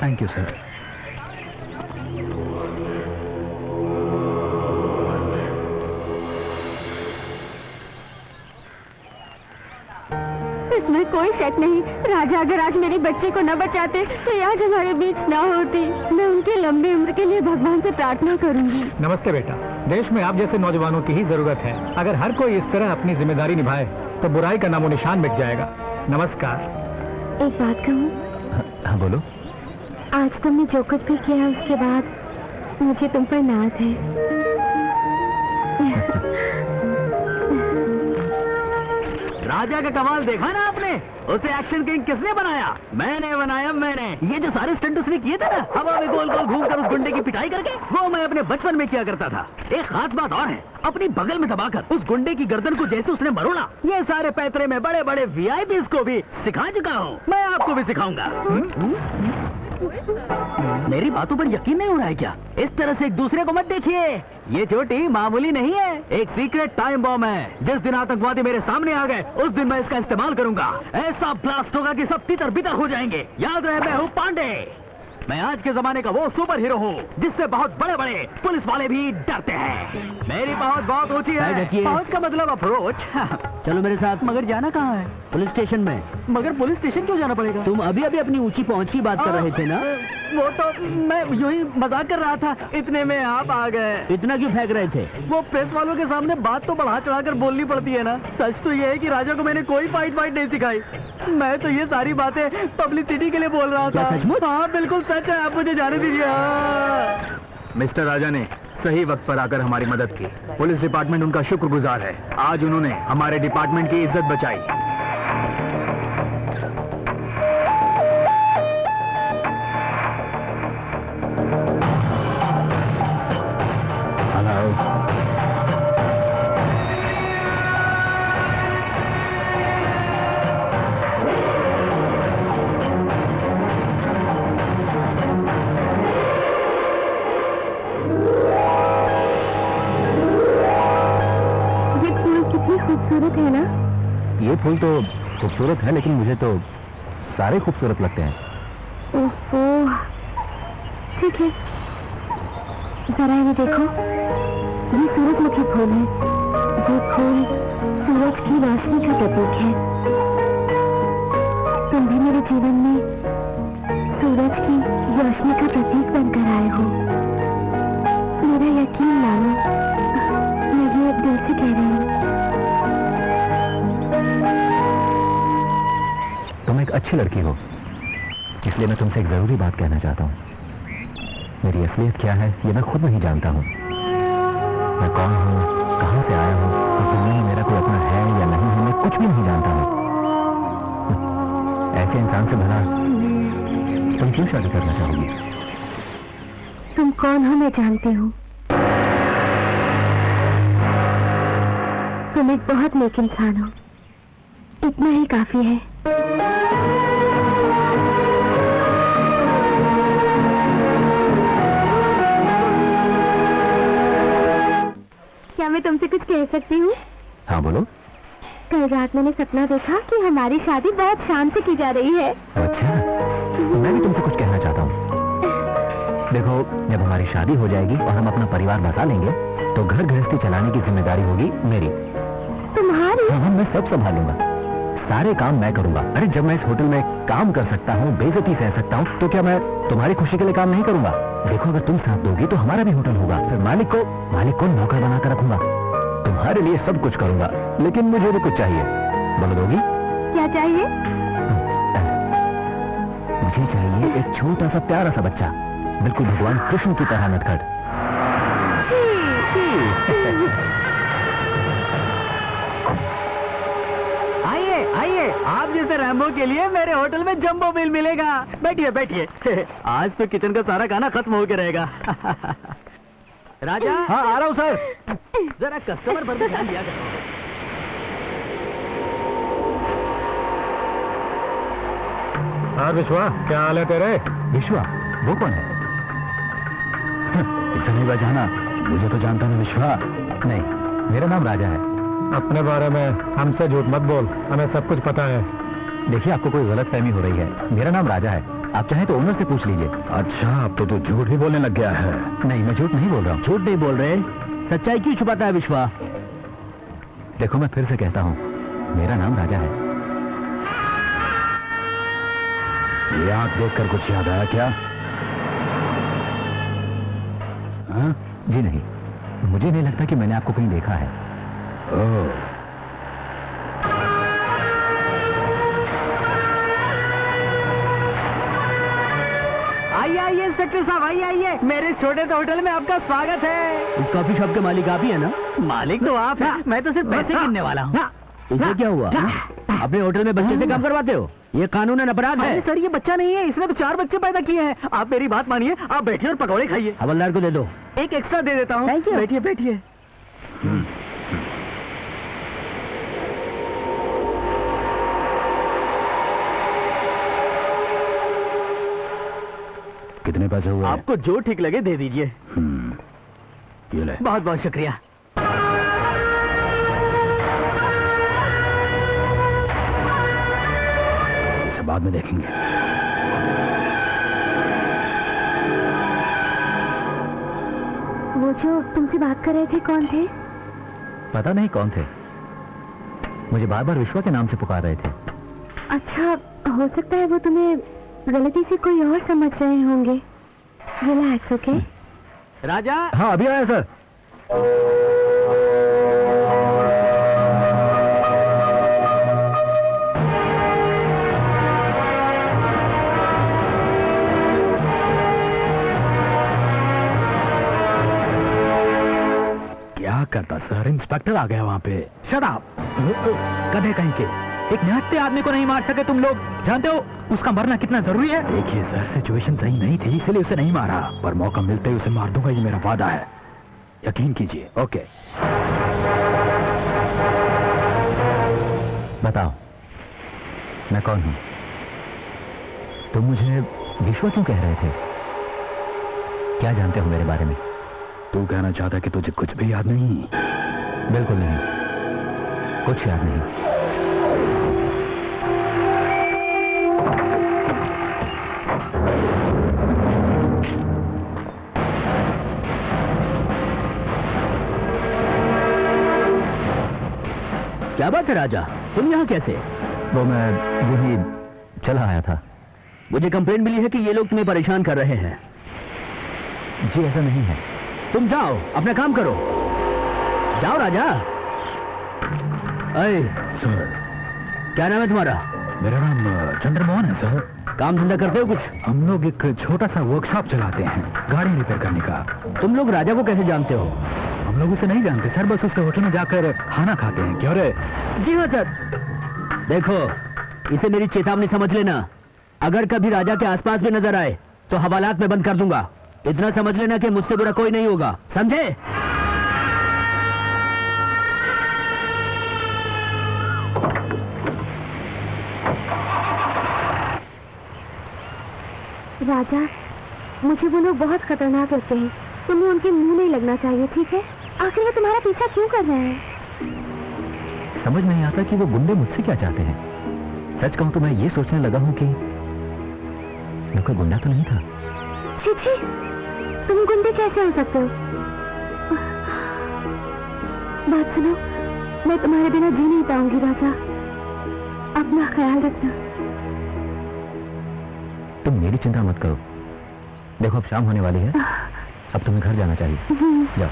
Thank you sir. इसमें कोई शक नहीं, राजा अगर आज मेरी बच्ची को न बचाते तो ये आज हमारे बीच न होती। मैं उनकी लंबी उम्र के लिए भगवान से प्रार्थना करूंगी। नमस्ते बेटा। देश में आप जैसे नौजवानों की ही जरूरत है। अगर हर कोई इस तरह अपनी जिम्मेदारी निभाए तो बुराई का नामो निशान मिट जाएगा। नमस्कार। एक बात कहूँ, हाँ बोलो। आज तुमने जो कुछ भी किया उसके बाद मुझे तुम पर नाज है। राजा का कमाल देखा ना आपने? उसे एक्शन किंग किसने बनाया? मैंने बनाया, मैंने। ये जो सारे स्टंट उसने किए थे ना, हवा में गोल गोल घूमकर उस गुंडे की पिटाई करके, वो मैं अपने बचपन में किया करता था। एक खास बात और है, अपनी बगल में दबाकर उस गुंडे की गर्दन को जैसे उसने मरोड़ा, ये सारे पैतरे में बड़े बड़े वीआईपीज़ को भी सिखा चुका हूँ। मैं आपको भी सिखाऊंगा। मेरी बातों पर यकीन नहीं हो रहा है क्या? इस तरह से एक दूसरे को मत देखिए। ये चोटी मामूली नहीं है, एक सीक्रेट टाइम बॉम्ब है। जिस दिन आतंकवादी मेरे सामने आ गए उस दिन मैं इसका इस्तेमाल करूंगा। ऐसा ब्लास्ट होगा कि सब तितर बितर हो जाएंगे। याद रहे, मैं हूँ पांडे। मैं आज के जमाने का वो सुपर हीरो हूँ जिससे बहुत बड़े बड़े पुलिस वाले भी डरते हैं। मेरी पहुंच बहुत ऊंची है। पहुंच का मतलब अप्रोच। चलो मेरे साथ। मगर जाना कहाँ है? पुलिस स्टेशन में। मगर पुलिस स्टेशन क्यों जाना पड़ेगा? तुम अभी अभी अपनी ऊंची पहुंच की बात कर रहे थे ना? वो तो मैं यूं ही मजाक कर रहा था, इतने में आप आ गए। इतना क्यों फेंक रहे थे? वो प्रेस वालों के सामने बात तो बढ़ा चढ़ाकर बोलनी पड़ती है ना। सच तो ये है कि राजा को मैंने कोई फाइट नहीं सिखाई। मैं तो ये सारी बातें पब्लिसिटी के लिए बोल रहा क्या था। सचमुच? हाँ बिल्कुल सच है, आप मुझे जाने दीजिए। हाँ। मिस्टर राजा ने सही वक्त पर आकर हमारी मदद की। पुलिस डिपार्टमेंट उनका शुक्रगुजार है। आज उन्होंने हमारे डिपार्टमेंट की इज्जत बचाई। हेलो। खूबसूरत है ना? ये फूल तो खूबसूरत है, लेकिन मुझे तो सारे खूबसूरत लगते हैं। ओहो, ठीक है, जरा ये देखो, ये सूरजमुखी फूल है। ये फूल सूरज की रोशनी का प्रतीक है। तुम भी मेरे जीवन में सूरज की रोशनी का प्रतीक बनकर आए हो। मेरा यकीन मानो, मैं ये दिल से कह रही हूँ। तुम एक अच्छी लड़की हो, इसलिए मैं तुमसे एक जरूरी बात कहना चाहता हूँ। मेरी असलियत क्या है ये मैं खुद नहीं जानता हूँ। मैं कौन हूँ, कहाँ से आया हूँ, इस दुनिया में मेरा कोई अपना है या नहीं है, मैं कुछ भी नहीं जानता हूँ। ऐसे इंसान से भला तुम क्यों शादी करना चाहोगी? तुम कौन हो मैं जानती हूँ। तुम एक बहुत नेक इंसान हो, इतना ही काफी है। क्या मैं तुमसे कुछ कह सकती हूँ? हाँ बोलो। कल रात मैंने सपना देखा कि हमारी शादी बहुत शान से की जा रही है। अच्छा, मैं भी तुमसे कुछ कहना चाहता हूँ। देखो, जब हमारी शादी हो जाएगी और हम अपना परिवार बसा लेंगे तो घर गृहस्थी चलाने की जिम्मेदारी होगी मेरी। तुम्हारी? हाँ, मैं सब संभालूंगा, सारे काम मैं करूंगा। अरे जब मैं इस होटल में काम कर सकता हूँ, बेइज्जती सह सकता हूँ, तो क्या मैं तुम्हारी खुशी के लिए काम नहीं करूंगा? देखो, अगर तुम साथ दोगी तो हमारा भी होटल होगा। फिर मालिक को नौकर बनाकर रखूंगा। तुम्हारे लिए सब कुछ करूंगा, लेकिन मुझे भी कुछ चाहिए। बोलो, दोगी? क्या चाहिए? मुझे चाहिए एक छोटा सा प्यारा सा बच्चा, बिल्कुल भगवान कृष्ण की तरह नटखट। आइए आइए, आप जैसे रैम्बो के लिए मेरे होटल में जंबो बिल मिलेगा। बैठिए बैठिए। आज तो किचन का सारा खाना खत्म होके रहेगा। राजा। हाँ आ रहा हूँ सर। जरा कस्टमर पर भी ध्यान दिया करो। हाँ विश्वा, क्या हाल है तेरे? विश्वा? वो कौन है? इसे नहीं बजाना, मुझे तो जानता नहीं विश्वा। नहीं, मेरा नाम राजा है। अपने बारे में हमसे झूठ मत बोल, हमें सब कुछ पता है। देखिए, आपको कोई गलत फहमी हो रही है। मेरा नाम राजा है, आप चाहें तो ओनर से पूछ लीजिए। अच्छा, अब तो तू झूठ भी बोलने लग गया है। नहीं, मैं झूठ नहीं बोल रहा हूँ। झूठ नहीं बोल रहे, सच्चाई क्यों छुपाता है विश्वा? देखो, मैं फिर से कहता हूँ, मेरा नाम राजा है। ये आंख देखकर कुछ याद आया क्या? हाँ? जी नहीं, मुझे नहीं लगता कि मैंने आपको कहीं देखा है। ओह, आइए आइए इंस्पेक्टर साहब, आइए आइए। मेरे इस छोटे से होटल में आपका स्वागत है। इस कॉफी शॉप के मालिक आप ही है ना? मालिक तो आप हैं, मैं तो सिर्फ पैसे गिनने वाला हूँ। इसे क्या हुआ? अपने होटल में बच्चे से काम करवाते हो? ये कानूनन अपराध है। सर, ये बच्चा नहीं है, इसने तो 4 बच्चे पैदा किए हैं। आप मेरी बात मानिए, आप बैठिए और पकौड़े खाइए। हवलदार को दे दो, एक एक्स्ट्रा दे देता हूँ। बैठिए बैठिए। कितने पैसे हुए? आपको जो ठीक लगे दे दीजिए। ये ले। बहुत बहुत शुक्रिया। इसे बाद में देखेंगे। वो जो तुमसे बात कर रहे थे, कौन थे? पता नहीं कौन थे, मुझे बार बार विश्वा के नाम से पुकार रहे थे। अच्छा, हो सकता है वो तुम्हें गलती से कोई और समझ रहे होंगे। Relax, okay? राजा। हाँ, अभी आया सर। क्या करता सर? इंस्पेक्टर आ गया वहाँ पे। Shut up! गधे कहीं के। एक निहत्थे आदमी को नहीं मार सके तुम लोग? जानते हो उसका मरना कितना जरूरी है? देखिए सर, सिचुएशन सही नहीं थी, इसलिए उसे नहीं मारा, पर मौका मिलते ही उसे मार दूंगा, ये मेरा वादा है। यकीन कीजिए। ओके। बताओ, मैं कौन हूँ? तुम मुझे विश्वा क्यों कह रहे थे? क्या जानते हो मेरे बारे में? तू कहना चाहता कि तुझे कुछ भी याद नहीं? बिल्कुल नहीं, कुछ याद नहीं। क्या बात है राजा, तुम यहाँ कैसे? वो मैं यही चला आया था। मुझे कंप्लेंट मिली है कि ये लोग तुम्हें परेशान कर रहे हैं। जी ऐसा नहीं है। तुम जाओ, अपना काम करो। जाओ राजा। अरे सर, क्या नाम है तुम्हारा? मेरा नाम चंद्रमोहन है सर। काम धंधा करते हो कुछ? हम लोग एक छोटा सा वर्कशॉप चलाते हैं, गाड़ी रिपेयर करने का। तुम लोग राजा को कैसे जानते हो? हम लोग उसे नहीं जानते सर, बस उसके होटल में जाकर खाना खाते हैं। क्यों रे? जी हाँ सर। देखो, इसे मेरी चेतावनी समझ लेना, अगर कभी राजा के आसपास भी नजर आए तो हवालात में बंद कर दूंगा। इतना समझ लेना कि मुझसे बुरा कोई नहीं होगा, समझे? राजा, मुझे वो लोग बहुत खतरनाक लगते हैं। तुम्हें उनके मुंह नहीं लगना चाहिए, ठीक है? आखिर वो तुम्हारा पीछा क्यों कर रहे हैं? समझ नहीं आता कि वो गुंडे मुझसे क्या चाहते हैं। सच कहूं तो मैं ये सोचने लगा हूं कि मैं कोई गुंडा तो नहीं था। छी छी, तुम गुंडे कैसे हो सकते हो? बात सुनो, मैं तुम्हारे बिना जी नहीं पाऊंगी राजा। अपना ख्याल रखना। तुम मेरी चिंता मत करो। देखो, अब शाम होने वाली है, अब तुम्हें घर जाना चाहिए। जाओ।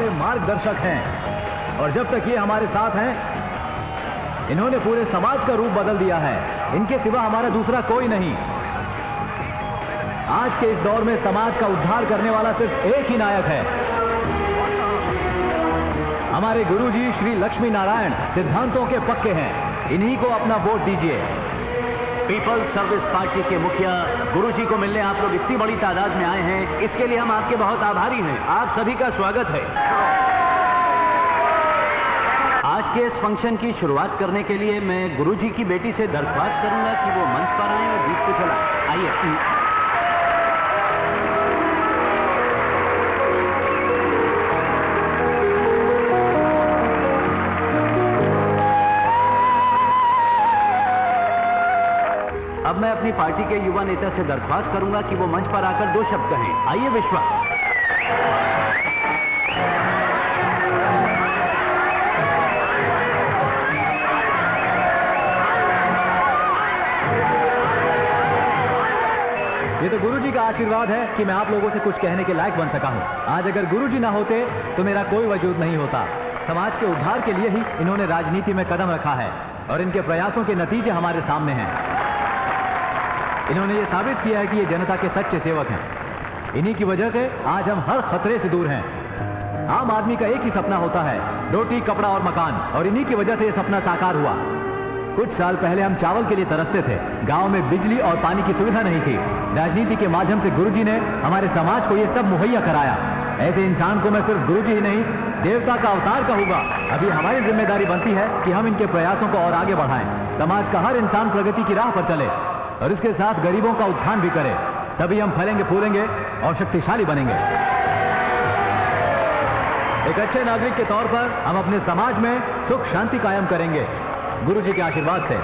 हमारे मार्गदर्शक हैं और जब तक ये हमारे साथ हैं, इन्होंने पूरे समाज का रूप बदल दिया है। इनके सिवा हमारा दूसरा कोई नहीं। आज के इस दौर में समाज का उद्धार करने वाला सिर्फ एक ही नायक है, हमारे गुरुजी श्री लक्ष्मी नारायण सिद्धांतों के पक्के हैं। इन्हीं को अपना वोट दीजिए। पीपल्स सर्विस पार्टी के मुखिया गुरुजी को मिलने आप लोग इतनी बड़ी तादाद में आए हैं, इसके लिए हम आपके बहुत आभारी हैं। आप सभी का स्वागत है। आज के इस फंक्शन की शुरुआत करने के लिए मैं गुरुजी की बेटी से दरख्वास्त करूंगा कि वो मंच पर आए और गीत को चलाएं। आइए। अब मैं अपनी पार्टी के युवा नेता से दरख्वास्त करूंगा कि वो मंच पर आकर 2 शब्द कहें। आइए विश्वा। ये तो गुरुजी का आशीर्वाद है कि मैं आप लोगों से कुछ कहने के लायक बन सका हूं। आज अगर गुरुजी ना होते तो मेरा कोई वजूद नहीं होता। समाज के उद्धार के लिए ही इन्होंने राजनीति में कदम रखा है और इनके प्रयासों के नतीजे हमारे सामने हैं। इन्होंने ये साबित किया है कि ये जनता के सच्चे सेवक हैं। इन्हीं की वजह से आज हम हर खतरे से दूर हैं। आम आदमी का एक ही सपना होता है, रोटी, कपड़ा और मकान, और इन्हीं की वजह से ये सपना साकार हुआ। कुछ साल पहले हम चावल के लिए तरसते थे। गांव में बिजली और पानी की सुविधा नहीं थी। राजनीति के माध्यम से गुरुजी ने हमारे समाज को ये सब मुहैया कराया। ऐसे इंसान को मैं सिर्फ गुरुजी ही नहीं, देवता का अवतार कहूंगा। अभी हमारी जिम्मेदारी बनती है कि हम इनके प्रयासों को और आगे बढ़ाएं। समाज का हर इंसान प्रगति की राह पर चले और इसके साथ गरीबों का उत्थान भी करे। तभी हम फलेंगे, फूलेंगे और शक्तिशाली बनेंगे। एक अच्छे नागरिक के तौर पर हम अपने समाज में सुख शांति कायम करेंगे गुरुजी के आशीर्वाद से।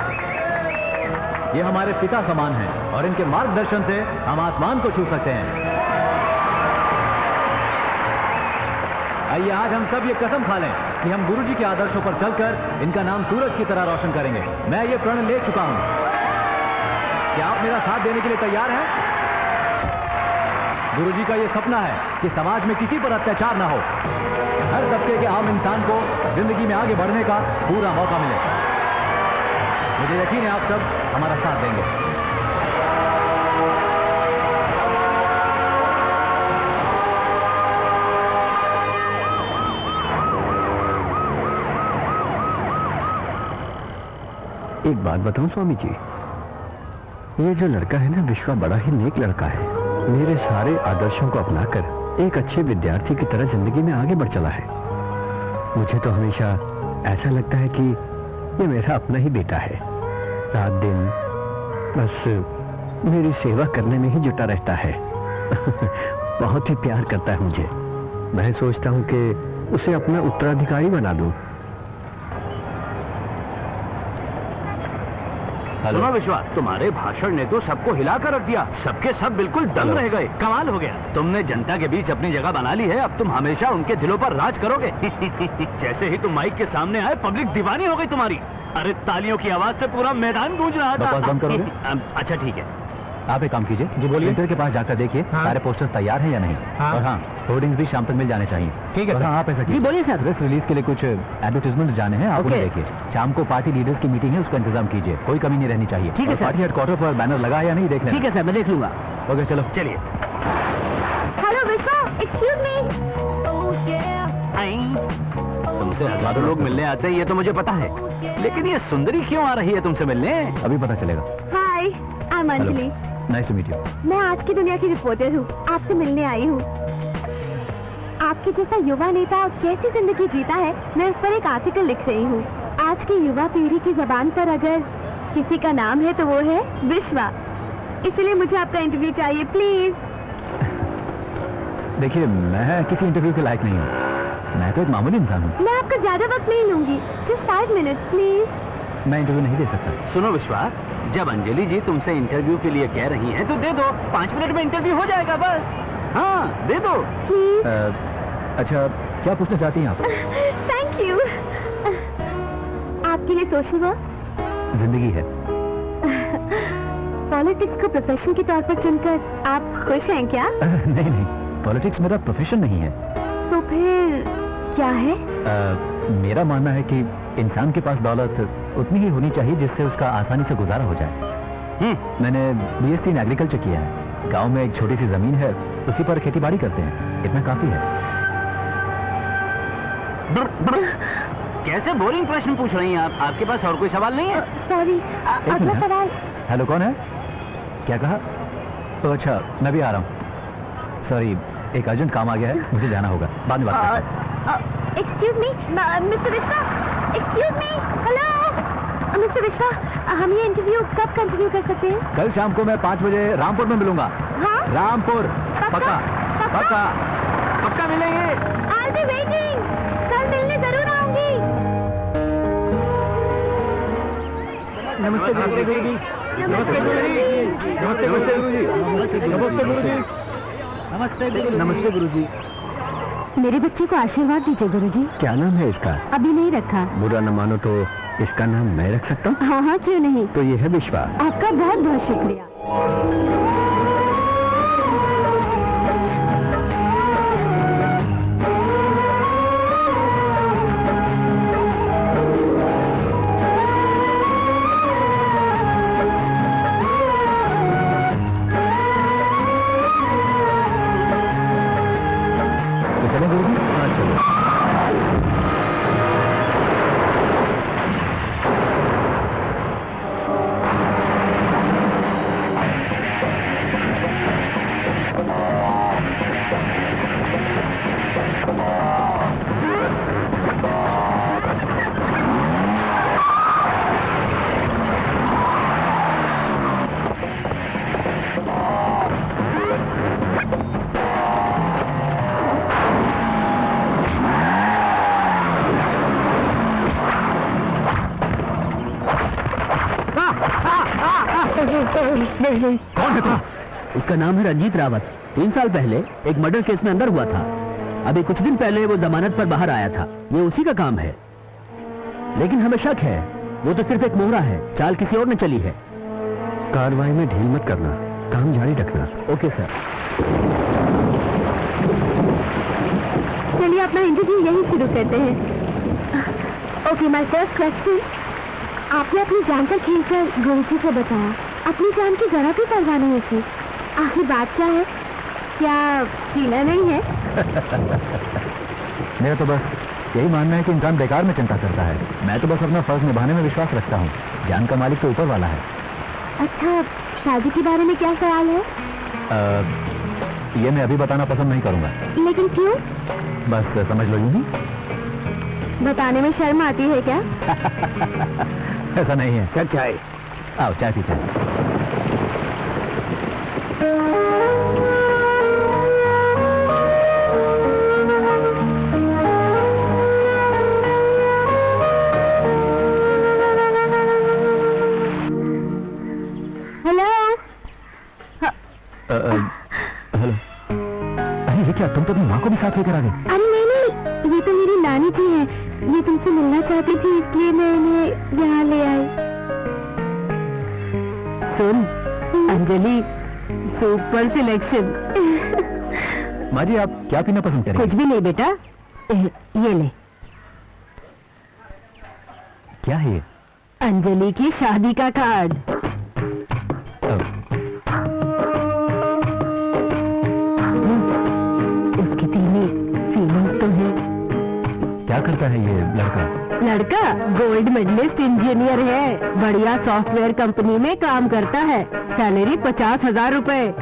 ये हमारे पिता समान हैं और इनके मार्गदर्शन से हम आसमान को छू सकते हैं। आइए आज हम सब ये कसम खा लें कि हम गुरुजी के आदर्शों पर चलकर इनका नाम सूरज की तरह रोशन करेंगे। मैं ये प्रण ले चुका हूं। क्या आप मेरा साथ देने के लिए तैयार हैं? गुरुजी का ये सपना है कि समाज में किसी पर अत्याचार ना हो, हर तबके के आम इंसान को जिंदगी में आगे बढ़ने का पूरा मौका मिले। मुझे यकीन है आप सब हमारा साथ देंगे। एक बात बताऊं स्वामी जी, ये जो लड़का है ना विश्वा, बड़ा ही नेक लड़का है। मेरे सारे आदर्शों को अपनाकर एक अच्छे विद्यार्थी की तरह जिंदगी में आगे बढ़ चला है। मुझे तो हमेशा ऐसा लगता है कि ये मेरा अपना ही बेटा है। रात दिन बस मेरी सेवा करने में ही जुटा रहता है। बहुत ही प्यार करता है मुझे। मैं सोचता हूँ कि उसे अपना उत्तराधिकारी बना दूं। सुनो विश्वा, तुम्हारे भाषण ने तो सबको हिला कर रख दिया। सबके सब बिल्कुल दंग रह गए। कमाल हो गया। तुमने जनता के बीच अपनी जगह बना ली है। अब तुम हमेशा उनके दिलों पर राज करोगे। जैसे ही तुम माइक के सामने आए, पब्लिक दीवानी हो गई तुम्हारी। अरे तालियों की आवाज से पूरा मैदान गूंज रहा था। बकवास बंद करोगे? अच्छा ठीक है। आप एक काम कीजिए, जी बोलिए, प्रिंटर के पास जाकर देखिए सारे पोस्टर्स तैयार हैं या नहीं। और हाँ, होर्डिंग्स भी शाम तक मिल जाने चाहिए। ठीक है सर। हाँ, आप ऐसा कीजिए। जी बोलिए सर। प्रेस रिलीज के लिए कुछ एडवर्टाइजमेंट जाने हैं, आप उन्हें देखिए। शाम को पार्टी लीडर्स की मीटिंग है, उसका इंतजाम कीजिए। कोई कमी नहीं रहनी चाहिए। ठीक है सर। पार्टी हेडक्वार्टर पर बैनर लगा या नहीं देख लेना। ठीक है सर, मैं देख लूंगा। ओके चलो। चलिए। हेलो विश्वा, एक्सक्यूज मी। तुमसे हजारों लोग मिलने आते हैं, ये तो मुझे पता है, लेकिन ये सुंदरी क्यों आ रही है तुमसे मिलने? अभी पता चलेगा। Hi, I am Anjali. Nice to meet you. मैं आज की दुनिया की रिपोर्टर हूँ, आपसे मिलने आई हूँ। आपके जैसा युवा नेता कैसी जिंदगी जीता है, मैं इस पर एक आर्टिकल लिख रही हूँ। आज की युवा पीढ़ी की जबान पर अगर किसी का नाम है तो वो है विश्वा। इसलिए मुझे आपका इंटरव्यू चाहिए, प्लीज। देखिए, मैं किसी इंटरव्यू के लायक नहीं हूँ। मैं तो एक मामूली इंसान हूँ। मैं आपका ज्यादा वक्त नहीं लूंगी, जस्ट 5 मिनट्स प्लीज। मैं इंटरव्यू नहीं दे सकता। सुनो विश्वा, जब अंजलि जी तुमसे इंटरव्यू के लिए कह रही हैं तो दे दो। 5 मिनट में इंटरव्यू हो जाएगा बस। हाँ, दे दो प्लीज। अच्छा, क्या पूछना चाहती हैं आप? Thank you. आपके लिए सोशल वर्क जिंदगी है। पॉलिटिक्स को प्रोफेशन के तौर पर चुनकर आप खुश हैं क्या? नहीं नहीं, पॉलिटिक्स मेरा प्रोफेशन नहीं है। तो फिर क्या है? मेरा मानना है कि इंसान के पास दौलत उतनी ही होनी चाहिए जिससे उसका आसानी से गुजारा हो जाए। मैंने BSc इन एग्रीकल्चर किया है। गांव में एक छोटी सी जमीन है, उसी पर खेती बाड़ी करते हैं, इतना काफी है। कैसे बोरिंग प्रश्न पूछ रही हैं आप? आपके पास और कोई सवाल नहीं है? सॉरी, अगला सवाल। हेलो, कौन है? क्या कहा? तो अच्छा, मैं भी आ रहा हूँ। सॉरी, एक अर्जेंट काम आ गया है, मुझे जाना होगा, बाद में बात करते हैं। एक्सक्यूज मी, मिस्टर विश्वा, एक्सक्यूज मी, हेलो मिस्टर विश्वा, हम ये इंटरव्यू कब कंटिन्यू कर सकते हैं? कल शाम को मैं 5 बजे रामपुर में मिलूंगा। हाँ? रामपुर, पक्का पक्का पक्का मिलेंगे। I'll be waiting, कल मिलने जरूर आऊंगी। नमस्ते गुरुजी। नमस्ते गुरुजी। नमस्ते गुरुजी। नमस्ते गुरुजी। नमस्ते गुरुजी। मेरे बच्चे को आशीर्वाद दीजिए गुरुजी। क्या नाम है इसका? अभी नहीं रखा। बुरा न मानो तो इसका नाम मैं रख सकता हूँ? हाँ हाँ, क्यों नहीं। तो ये है विश्वा। आपका बहुत बहुत शुक्रिया। तो चलें गुरुजी? हाँ चलो। कौन है तुम? उसका नाम है रंजीत रावत। 3 साल पहले एक मर्डर केस में अंदर हुआ था। अभी कुछ दिन पहले वो जमानत पर बाहर आया था। ये उसी का काम है, लेकिन हमें शक है वो तो सिर्फ एक मोहरा है, चाल किसी और ने चली है। कार्रवाई में ढील मत करना, काम जारी रखना। Okay sir. चलिए अपना इंटरव्यू यही शुरू करते हैं। Okay, my first question. आपने अपनी जान पर खेलकर गुरुजी को बचाया, अपनी जान की जरा भी परवाह नहीं की। आखिर बात क्या है? क्या कीना नहीं है? मेरा तो बस यही मानना है कि इंसान बेकार में चिंता करता है। मैं तो बस अपना फर्ज निभाने में विश्वास रखता हूँ। जान का मालिक तो ऊपर वाला है। अच्छा, शादी के बारे में क्या ख्याल है? ये मैं अभी बताना पसंद नहीं करूंगा। लेकिन क्यों? बस समझ लो यूं ही। बताने में शर्म आती है क्या? ऐसा नहीं है। चल चाय। आओ चाय पीते हैं। हेलो। हेलो। अरे ये क्या, तुम तो अपनी माँ को भी साथ लेकर आ गई? अरे नहीं नहीं, ये तो मेरी नानी जी है। ये तुमसे मिलना चाहती थी, इसलिए मैं इन्हें यहाँ ले आई। सुन अंजलि, सुपर सिलेक्शन। माँ जी, आप क्या पीना पसंद करेंगे? कुछ भी नहीं बेटा, ये ले। क्या है ये? अंजलि की शादी का कार्ड। उसके दिल में फीलिंग्स तो है। क्या करता है ये लड़का? लड़का गोल्ड मेडलिस्ट इंजीनियर है, बढ़िया सॉफ्टवेयर कंपनी में काम करता है, सैलरी 50,000 रुपए।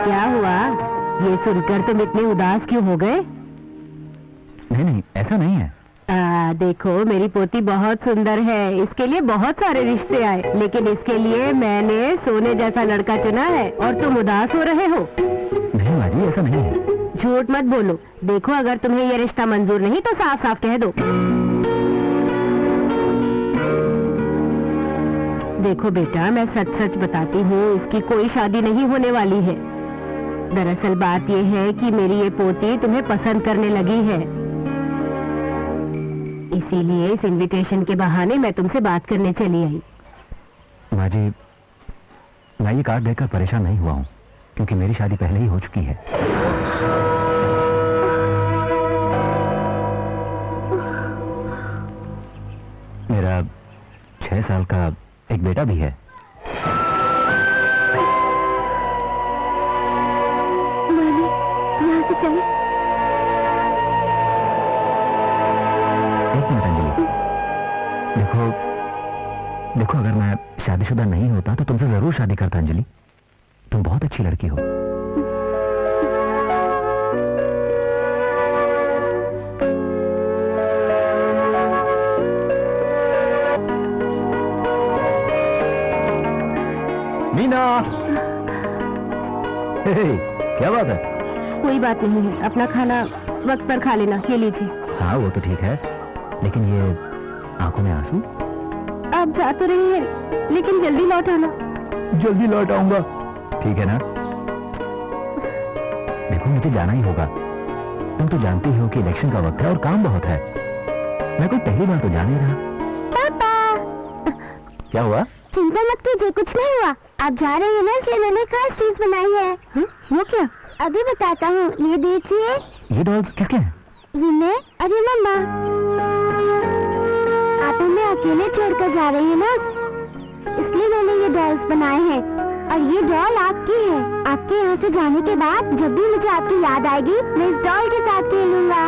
क्या हुआ, ये सुनकर तुम इतने उदास क्यों हो गए? नहीं नहीं, ऐसा नहीं है। देखो मेरी पोती बहुत सुंदर है, इसके लिए बहुत सारे रिश्ते आए, लेकिन इसके लिए मैंने सोने जैसा लड़का चुना है और तुम उदास हो रहे हो। नहीं माँ जी, ऐसा नहीं है। झूठ मत बोलो। देखो अगर तुम्हें ये रिश्ता मंजूर नहीं तो साफ साफ कह दो। देखो बेटा, मैं सच सच बताती हूँ, इसकी कोई शादी नहीं होने वाली है। दरअसल बात ये है कि मेरी ये पोती तुम्हें पसंद करने लगी है, इसीलिए इस इनविटेशन के बहाने मैं तुमसे बात करने चली आई। माँ जी, मैं ये कार्ड देखकर परेशान नहीं हुआ हूँ। क्योंकि मेरी शादी पहले ही हो चुकी है। मेरा 6 साल का एक बेटा भी है। यहाँ से चले। एक मिनट अंजलि, देखो देखो, अगर मैं शादीशुदा नहीं होता तो तुमसे जरूर शादी करता अंजलि। तुम बहुत अच्छी लड़की हो। मीना, क्या बात है? कोई बात नहीं है, अपना खाना वक्त पर खा लेना। ये लीजिए। हाँ वो तो ठीक है, लेकिन ये आंखों में आंसू? आप जा तो रही हैं, लेकिन जल्दी लौट आना। जल्दी लौट आऊंगा। ठीक है ना? देखो मुझे जाना ही होगा। तुम तो जानती हो कि इलेक्शन का वक्त है और काम बहुत है। मैं कोई पहली बार तो जा नहीं रहा। पापा, क्या हुआ? चिंता मत कीजिए, कुछ नहीं हुआ। आप जा रहे हैं ना, इसलिए मैंने खास चीज बनाई है। वो क्या? अभी बताता हूँ, ये देखिए। ये डॉल्स किसके हैं? ये मैं और ये मम्मा। आप हमें अकेले छोड़कर जा रही है ना, इसलिए मैंने ये डॉल्स बनाए हैं। और ये डॉल आपकी है। आपके यहाँ से जाने के बाद जब भी मुझे आपकी याद आएगी, मैं इस डॉल के साथ खेलूंगा।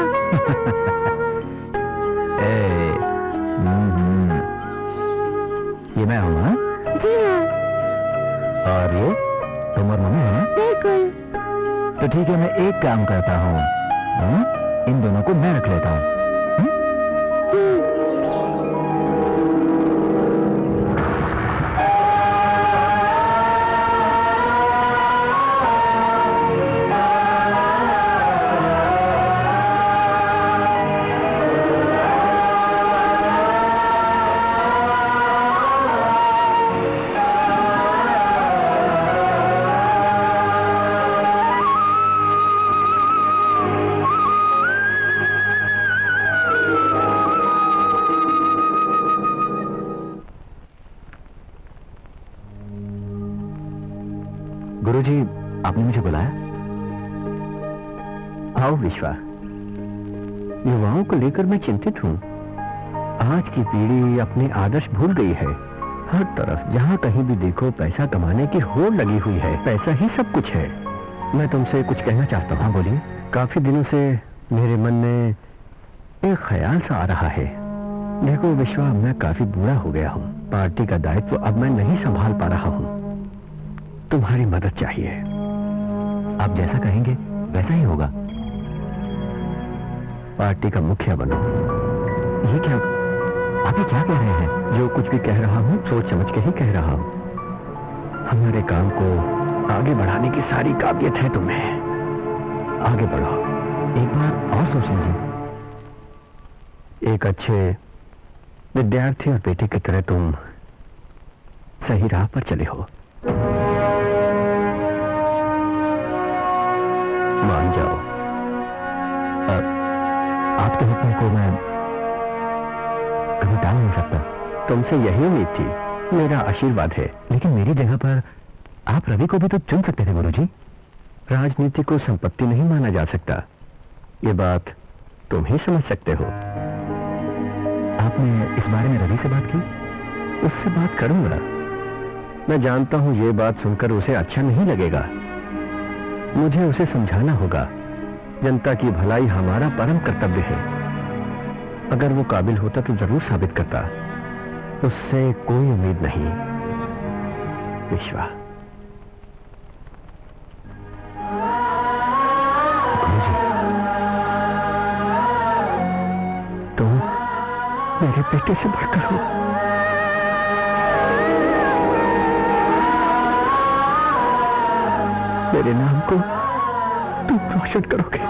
ये मैं हूँ? हाँ? जी हाँ, और ये तुम और मम्मी हो ना? बिल्कुल। तो ठीक है, मैं एक काम करता हूँ, इन दोनों को मैं रख लेता हूँ। गुरुजी, आपने मुझे बुलाया? आओ विश्वा, युवाओं को लेकर मैं चिंतित हूँ। आज की पीढ़ी अपने आदर्श भूल गई है। हर तरफ जहाँ कहीं भी देखो पैसा कमाने की होड़ लगी हुई है। पैसा ही सब कुछ है। मैं तुमसे कुछ कहना चाहता हूँ। बोलिए। काफी दिनों से मेरे मन में एक ख्याल सा आ रहा है। देखो विश्वा, मैं काफी बूढ़ा हो गया हूँ। पार्टी का दायित्व अब मैं नहीं संभाल पा रहा हूँ। तुम्हारी मदद चाहिए। आप जैसा कहेंगे वैसा ही होगा। पार्टी का मुखिया बनो। ये क्या, आप ये क्या कह रहे हैं? जो कुछ भी कह रहा हूँ सोच समझ के ही कह रहा हूँ। हमारे काम को आगे बढ़ाने की सारी काबिलियत है तुम्हें। आगे बढ़ो। एक बार और सोच लीजिए। एक अच्छे विद्यार्थी और बेटे की तरह तुम सही राह पर चले हो। मान जाओ। आपके हुक्म को मैं कभी टाल नहीं सकता। तुमसे यही उम्मीद थी। मेरा आशीर्वाद है। लेकिन मेरी जगह पर आप रवि को भी तो चुन सकते थे गुरुजी। राजनीति को संपत्ति नहीं माना जा सकता। ये बात तुम ही समझ सकते हो। आपने इस बारे में रवि से बात की? उससे बात करूंगा। मैं जानता हूं ये बात सुनकर उसे अच्छा नहीं लगेगा। मुझे उसे समझाना होगा। जनता की भलाई हमारा परम कर्तव्य है। अगर वो काबिल होता तो जरूर साबित करता। उससे कोई उम्मीद नहीं। विश्वा। गुरुजी, तुम मेरे बेटे से बढ़कर हो। मेरे नाम को तुम रोशन करोगे।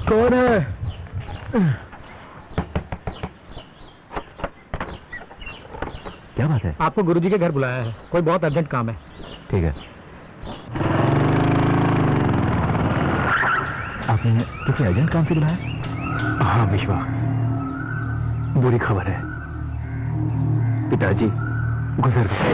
कौन है? बात है? आपको गुरुजी के घर बुलाया है, कोई बहुत अर्जेंट काम है। ठीक है। आपने किसी अर्जेंट काम से बुलाया? हाँ विश्वा, बुरी खबर है, पिताजी गुजर गए।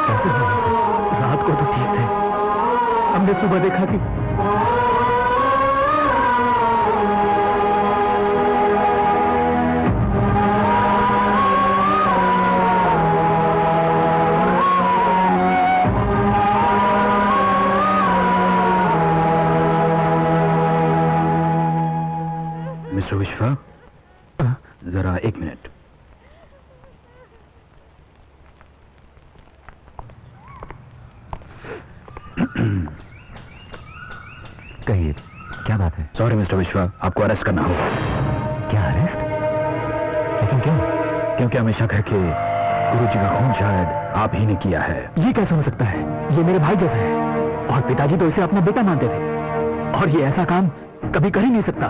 कैसे हुआ ये सब? रात को तो ठीक थे, हमने सुबह देखा कि मिस्टर विश्वा, जरा एक मिनट। कहिए, क्या बात है? सॉरी मिस्टर विश्वा, आपको अरेस्ट करना होगा। क्या अरेस्ट? लेकिन क्यों? क्योंकि हमें शक है कि गुरुजी का खून शायद आप ही ने किया है। ये कैसे हो सकता है? ये मेरे भाई जैसा है और पिताजी तो इसे अपना बेटा मानते थे, और ये ऐसा काम कभी कर ही नहीं सकता।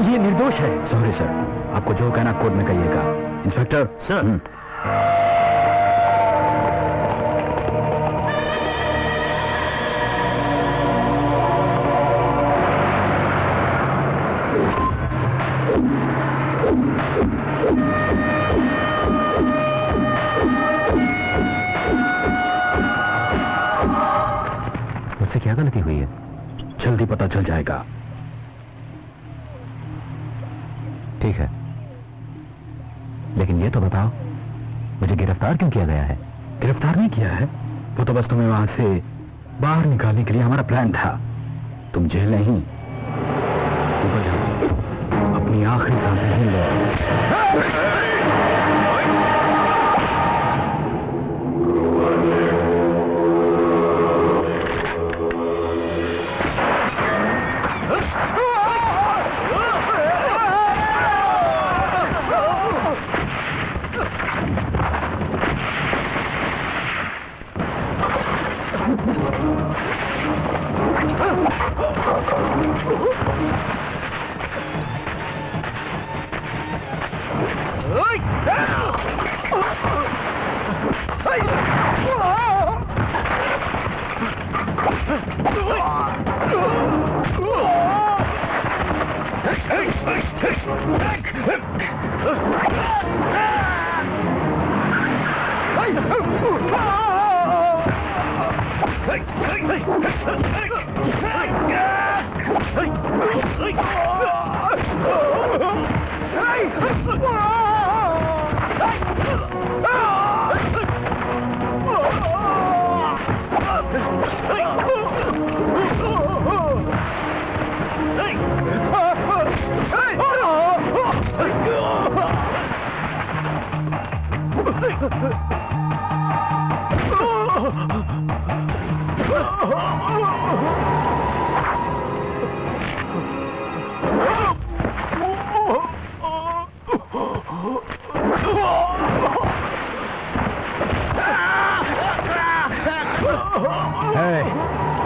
ये निर्दोष है। सॉरी सर, आपको जो कहना कोर्ट में कहिएगा। Inspector sir. मुझसे क्या गलती हुई है? जल्दी पता चल जाएगा। ठीक है, लेकिन ये तो बताओ, मुझे गिरफ्तार क्यों किया गया है? गिरफ्तार नहीं किया है, वो तो बस तुम्हें वहां से बाहर निकालने के लिए हमारा प्लान था। तुम जेल नहीं, ऊपर जाओ, अपनी आखिरी सांसें गिन लो।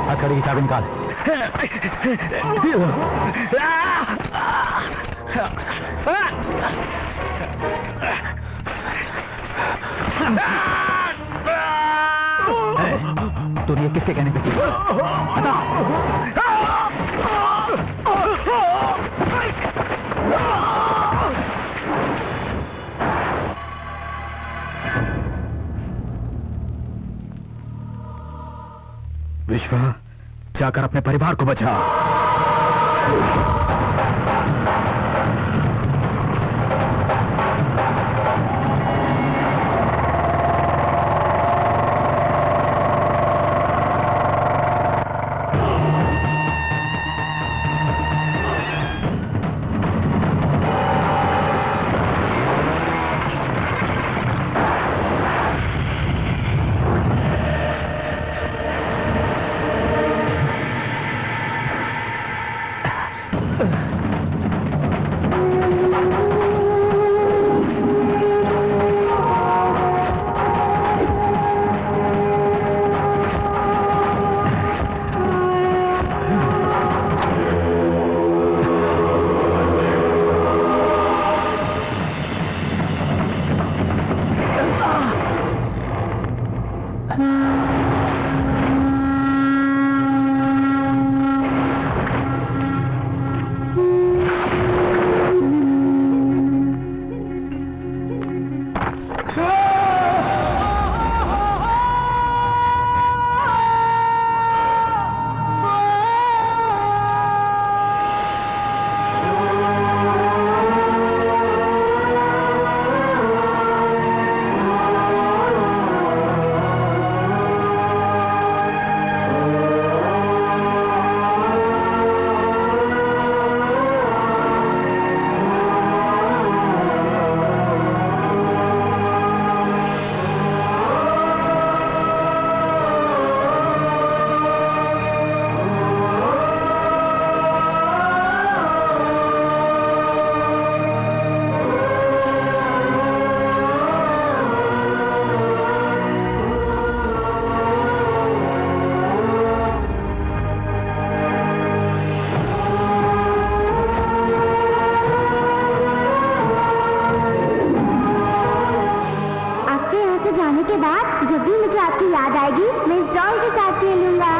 हथकड़ी की चाबी निकाल। तुम ये किसके कहने पे की? हटा। विश्वा, जाकर अपने परिवार को बचा। आने के बाद जब भी मुझे आपकी याद आएगी मैं इस डॉल के साथ खेलूंगा।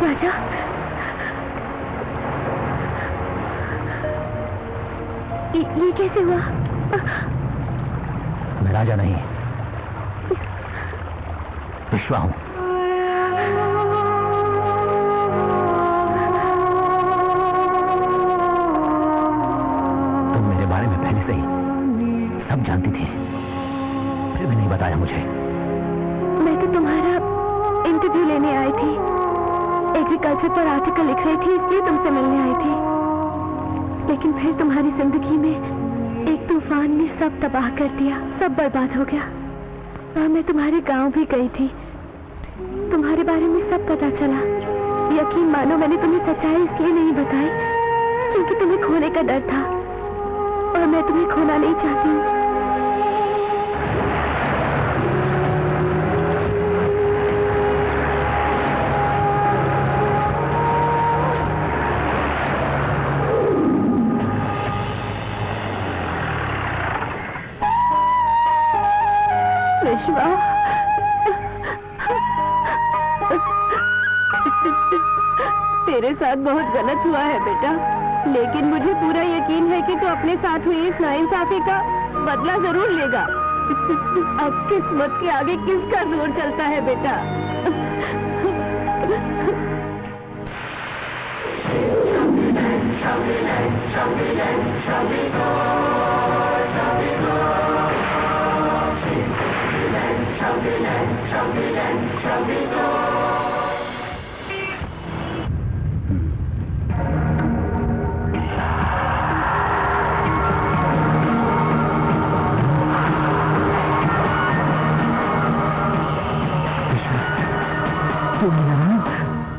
राजा, ये कैसे हुआ? मैं राजा नहीं, विश्वा हूं। तुम मेरे बारे में पहले से ही सब जानती थी, फिर भी नहीं बताया मुझे। मैं तो तुम्हारा इंटरव्यू लेने आई थी, एग्रीकल्चर पर आर्टिकल लिख रही थी, इसलिए तुमसे मिलने आई थी। लेकिन फिर तुम्हारी जिंदगी में एक तूफान ने सब तबाह कर दिया, सब बर्बाद हो गया। वहां मैं तुम्हारे गांव भी गई थी, तुम्हारे बारे में सब पता चला। यकीन मानो मैंने तुम्हें सच्चाई इसलिए नहीं बताई क्योंकि तुम्हें खोने का डर था, और मैं तुम्हें खोना नहीं चाहती हूँ। विश्वा, तेरे साथ बहुत गलत हुआ है बेटा, लेकिन मुझे पूरा यकीन है कि तू अपने साथ हुई इस नाइंसाफी का बदला जरूर लेगा। अब किस्मत के आगे किसका जोर चलता है बेटा?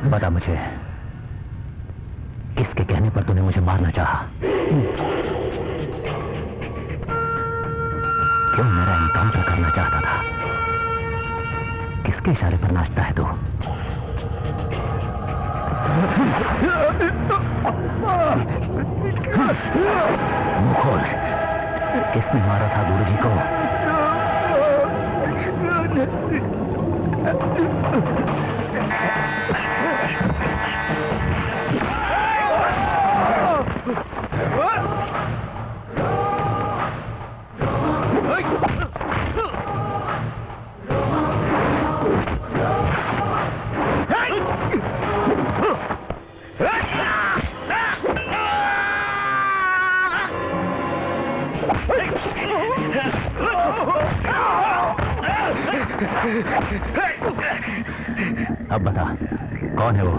बता मुझे, किसके कहने पर तूने मुझे मारना चाहा? क्यों मेरा एनकाउंटर करना चाहता था? किसके इशारे पर नाचता है तू? मुंह खोल, किसने मारा था गुरुजी को? अब बता, कौन है वो?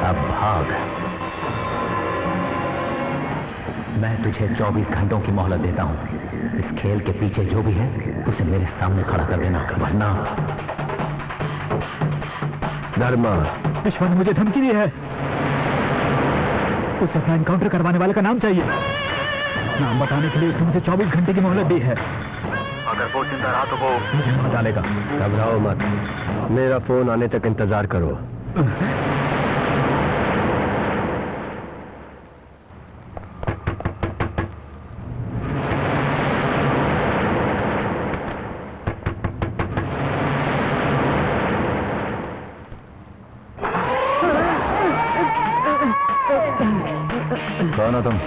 अब भाग। मैं तुझे 24 घंटों की मोहलत देता हूं। इस खेल के पीछे जो भी है उसे मेरे सामने खड़ा कर देना, वरना। धर्मा, विश्वा ने मुझे धमकी दी है। उसे अपना एनकाउंटर करवाने वाले का नाम चाहिए। नाम बताने के लिए उसने मुझे 24 घंटे की मोहलत दी है। अगर वो जिंदा रहा तो वो मुझे मार डालेगा। घबराओ मत, मेरा फोन आने तक इंतजार करो। कौन हो तुम?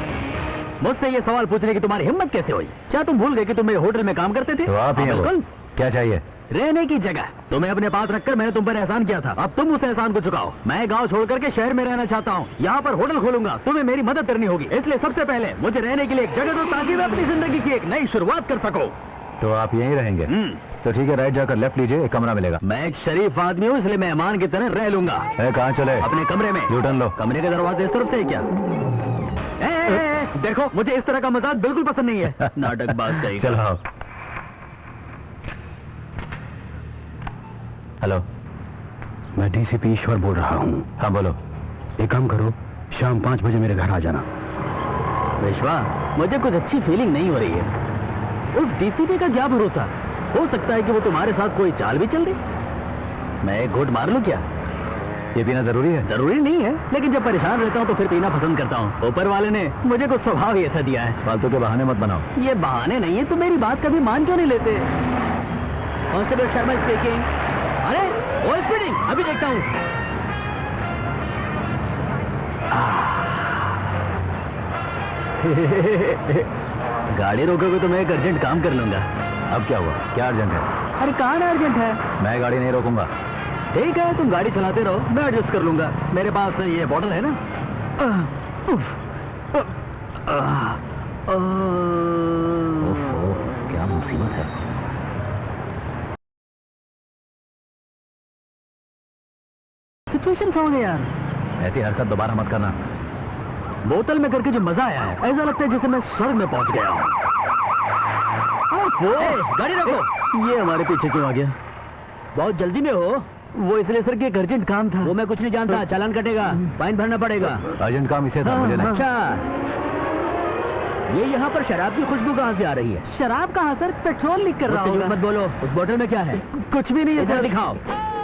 मुझसे ये सवाल पूछने की तुम्हारी हिम्मत कैसे हुई? क्या तुम भूल गए कि तुम मेरे होटल में काम करते थे? तो आप ही हैं वो। बिल्कुल। क्या चाहिए? रहने की जगह तुम्हें अपने पास रखकर मैंने तुम पर एहसान किया था। अब तुम उस एहसान को चुकाओ। मैं गांव छोड़ करके शहर में रहना चाहता हूँ। यहाँ पर होटल खोलूंगा। तुम्हें मेरी मदद करनी होगी। इसलिए सबसे पहले मुझे रहने के लिए एक जगह दो, ताकि मैं अपनी जिंदगी की एक नई शुरुआत कर सकूं। तो आप यहीं रहेंगे? तो ठीक है, राइट जाकर लेफ्ट लीजिए, एक कमरा मिलेगा। मैं एक शरीफ आदमी हूँ, इसलिए मेहमान की तरह रह लूंगा। कहाँ चले? अपने कमरे में। यूटर्न लो। कमरे के दरवाजे इस तरफ से है क्या? देखो, मुझे इस तरह का मजाक बिल्कुल पसंद नहीं है। नाटकबाज का ही। चलो आओ। हेलो, मैं डीसीपी ईश्वर बोल रहा हूँ। हाँ बोलो। एक काम करो, शाम 5 बजे मेरे घर आ जाना। विश्वा, मुझे कुछ अच्छी फीलिंग नहीं हो रही है। उस डीसीपी का क्या भरोसा, हो सकता है कि वो तुम्हारे साथ कोई चाल भी चल दे। मैं एक घूंट मार लूं क्या? ये पीना जरूरी है? जरूरी नहीं है, लेकिन जब परेशान रहता हूँ तो फिर पीना पसंद करता हूँ। ऊपर वाले ने मुझे कुछ स्वभाव ही ऐसा दिया है। फालतू के बहाने मत बनाओ। ये बहाने नहीं है, तो मेरी बात कभी मान क्यों नहीं लेते? Constable Sharma speaking. अरे वो स्पीडिंग, अभी देखता हूँ। गाड़ी रोकोगे तो मैं एक अर्जेंट काम कर लूंगा। अब क्या हुआ? क्या अर्जेंट है? अरे कहाँ अर्जेंट है? मैं गाड़ी नहीं रोकूंगा। ठीक है, तुम गाड़ी चलाते रहो, मैं एडजस्ट कर लूंगा। मेरे पास ये बॉटल है ना। ओहो, क्या मुसीबत है। सिचुएशन हो गया यार। ऐसी हरकत दोबारा मत करना। बोतल में करके जो मजा आया है, ऐसा लगता है जैसे मैं स्वर्ग में पहुंच गया हूँ। गाड़ी रोको। ये हमारे पीछे क्यों आ गया? बहुत जल्दी में हो? वो इसलिए सर कि एक अर्जेंट काम था। वो मैं कुछ नहीं जानता, चालान कटेगा, फाइन भरना पड़ेगा। अर्जेंट काम इसे था, मुझे नहीं। अच्छा, ये यहाँ पर शराब की खुशबू कहाँ से आ रही है? शराब कहाँ सर? पेट्रोल लीक कर रहा होगा। मत बोलो। उस बोतल में क्या है? कुछ भी नहीं है सर। दिखाओ।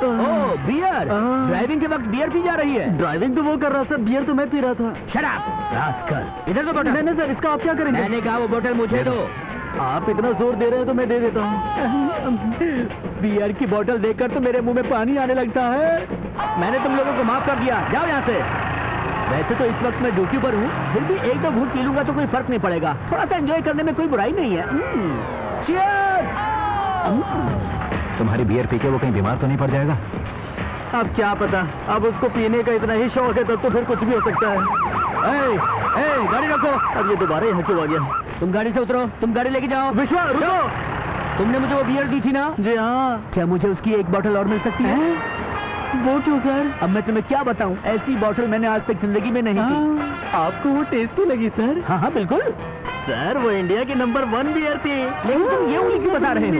ओह, बियर। ड्राइविंग के वक्त बियर पी जा रही है। ड्राइविंग तो वो कर रहा सर, बियर तो मैं पी रहा था। शराब रास्कल। इधर तो बोतल। नहीं सर, इसका आप क्या करेंगे? मैंने कहा वो बोतल मुझे दो। आप इतना जोर दे रहे हैं तो मैं दे देता हूँ। बियर की बोतल देखकर तो मेरे मुंह में पानी आने लगता है। मैंने तुम लोगों को माफ कर दिया, जाओ यहाँ से। वैसे तो इस वक्त मैं ड्यूटी पर हूँ, फिर भी एक दो घूंट पी लूंगा तो कोई फर्क नहीं पड़ेगा। थोड़ा सा एंजॉय करने में कोई बुराई नहीं है। चीयर्स। तुम्हारी बियर पी के वो कहीं बीमार तो नहीं पड़ जाएगा? अब क्या पता, अब उसको पीने का इतना ही शौक है तो फिर कुछ भी हो सकता है। ए, गाड़ी रखो। अब ये दोबारा यहाँ क्यों आ गया? तुम गाड़ी से उतरो, तुम गाड़ी लेके जाओ। विश्वा रुको। तुमने मुझे वो बियर दी थी ना? जी हाँ। क्या मुझे उसकी एक बोतल और मिल सकती है? वो क्यों सर? अब मैं तुम्हें क्या बताऊं, ऐसी बोतल मैंने आज तक जिंदगी में नहीं पी। आपको वो टेस्टी लगी सर? हाँ हाँ बिल्कुल सर, वो इंडिया की नंबर 1 बियर थी। लेकिन तुम ये उंगली क्यों बता रहे हो?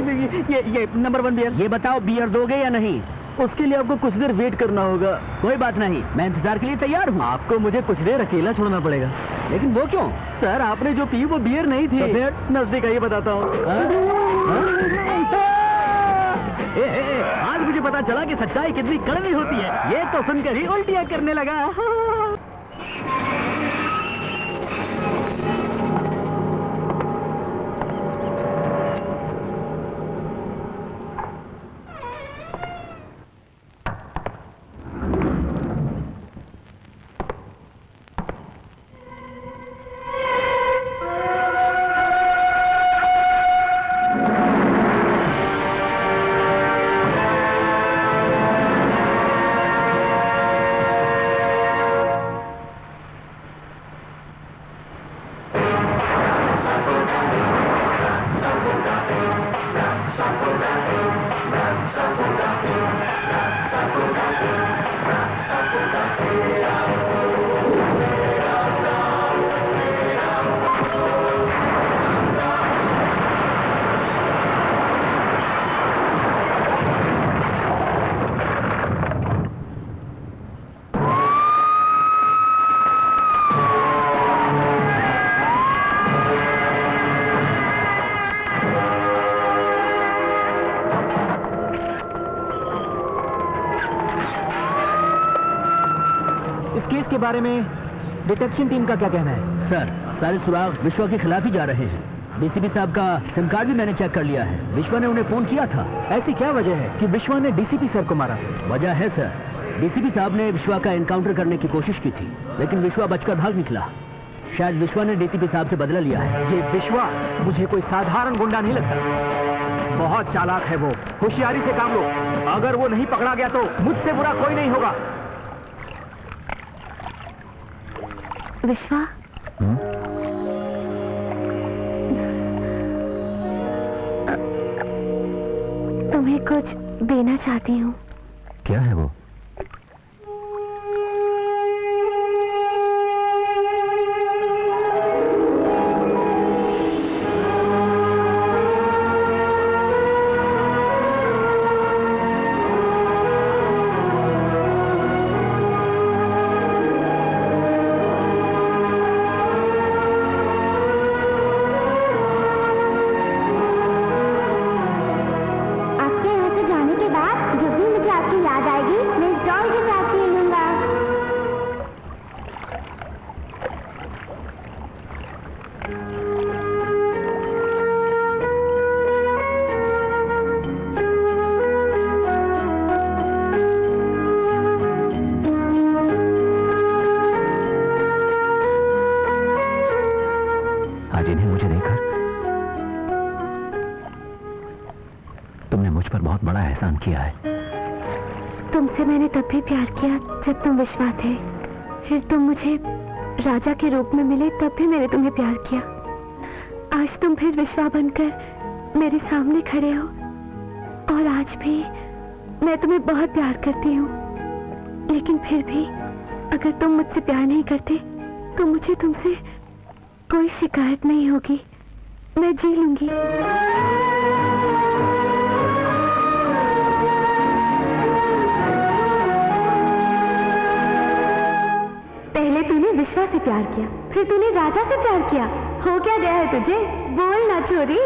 ये नंबर 1 बियर। ये बताओ, बियर दोगे या नहीं? उसके लिए आपको कुछ देर वेट करना होगा। कोई बात नहीं, मैं इंतजार के लिए तैयार हूँ। आपको मुझे कुछ देर अकेला छोड़ना पड़ेगा। लेकिन वो क्यों? सर आपने जो पी वो बियर नहीं थी। तो फिर? नजदीक आइए बताता हूँ। आज मुझे पता चला कि सच्चाई कितनी कड़वी होती है। ये तो सुनकर ही उल्टियाँ करने लगा। इस केस के बारे में डिटेक्शन टीम का क्या कहना है? सर, सारे सुराग विश्वा के खिलाफ ही जा रहे हैं। डीसीपी साहब का सिम कार्ड भी मैंने चेक कर लिया है। विश्वा ने उन्हें फोन किया था। ऐसी क्या वजह है कि विश्वा ने डीसीपी सर को मारा? वजह है सर, डीसीपी साहब ने विश्वा का एनकाउंटर करने की कोशिश की थी, लेकिन विश्वा बचकर भाग निकला। शायद विश्वा ने डीसीपी साहब से बदला लिया है। ये विश्वा मुझे कोई साधारण गुंडा नहीं लगता, बहुत चालाक है वो। होशियारी से काम लो, अगर वो नहीं पकड़ा गया तो मुझसे बुरा कोई नहीं होगा। विश्वा, तुम्हें कुछ देना चाहती हूँ। क्या है वो? मुझ पर बहुत बड़ा एहसान किया है। तुमसे मैंने तब भी प्यार किया जब तुम विश्वा थे। फिर तुम मुझे राजा के रूप में मिले, तब भी मैंने तुम्हें प्यार किया। आज तुम फिर विश्वा बनकर मेरे सामने खड़े हो, और आज भी मैं तुम्हें बहुत प्यार करती हूँ। लेकिन फिर भी अगर तुम मुझसे प्यार नहीं करते तो मुझे तुमसे कोई शिकायत नहीं होगी। मैं जी लूंगी। पहले तूने विश्वा से प्यार किया, फिर तूने राजा से प्यार किया। हो क्या गया है तुझे? बोल ना छोरी।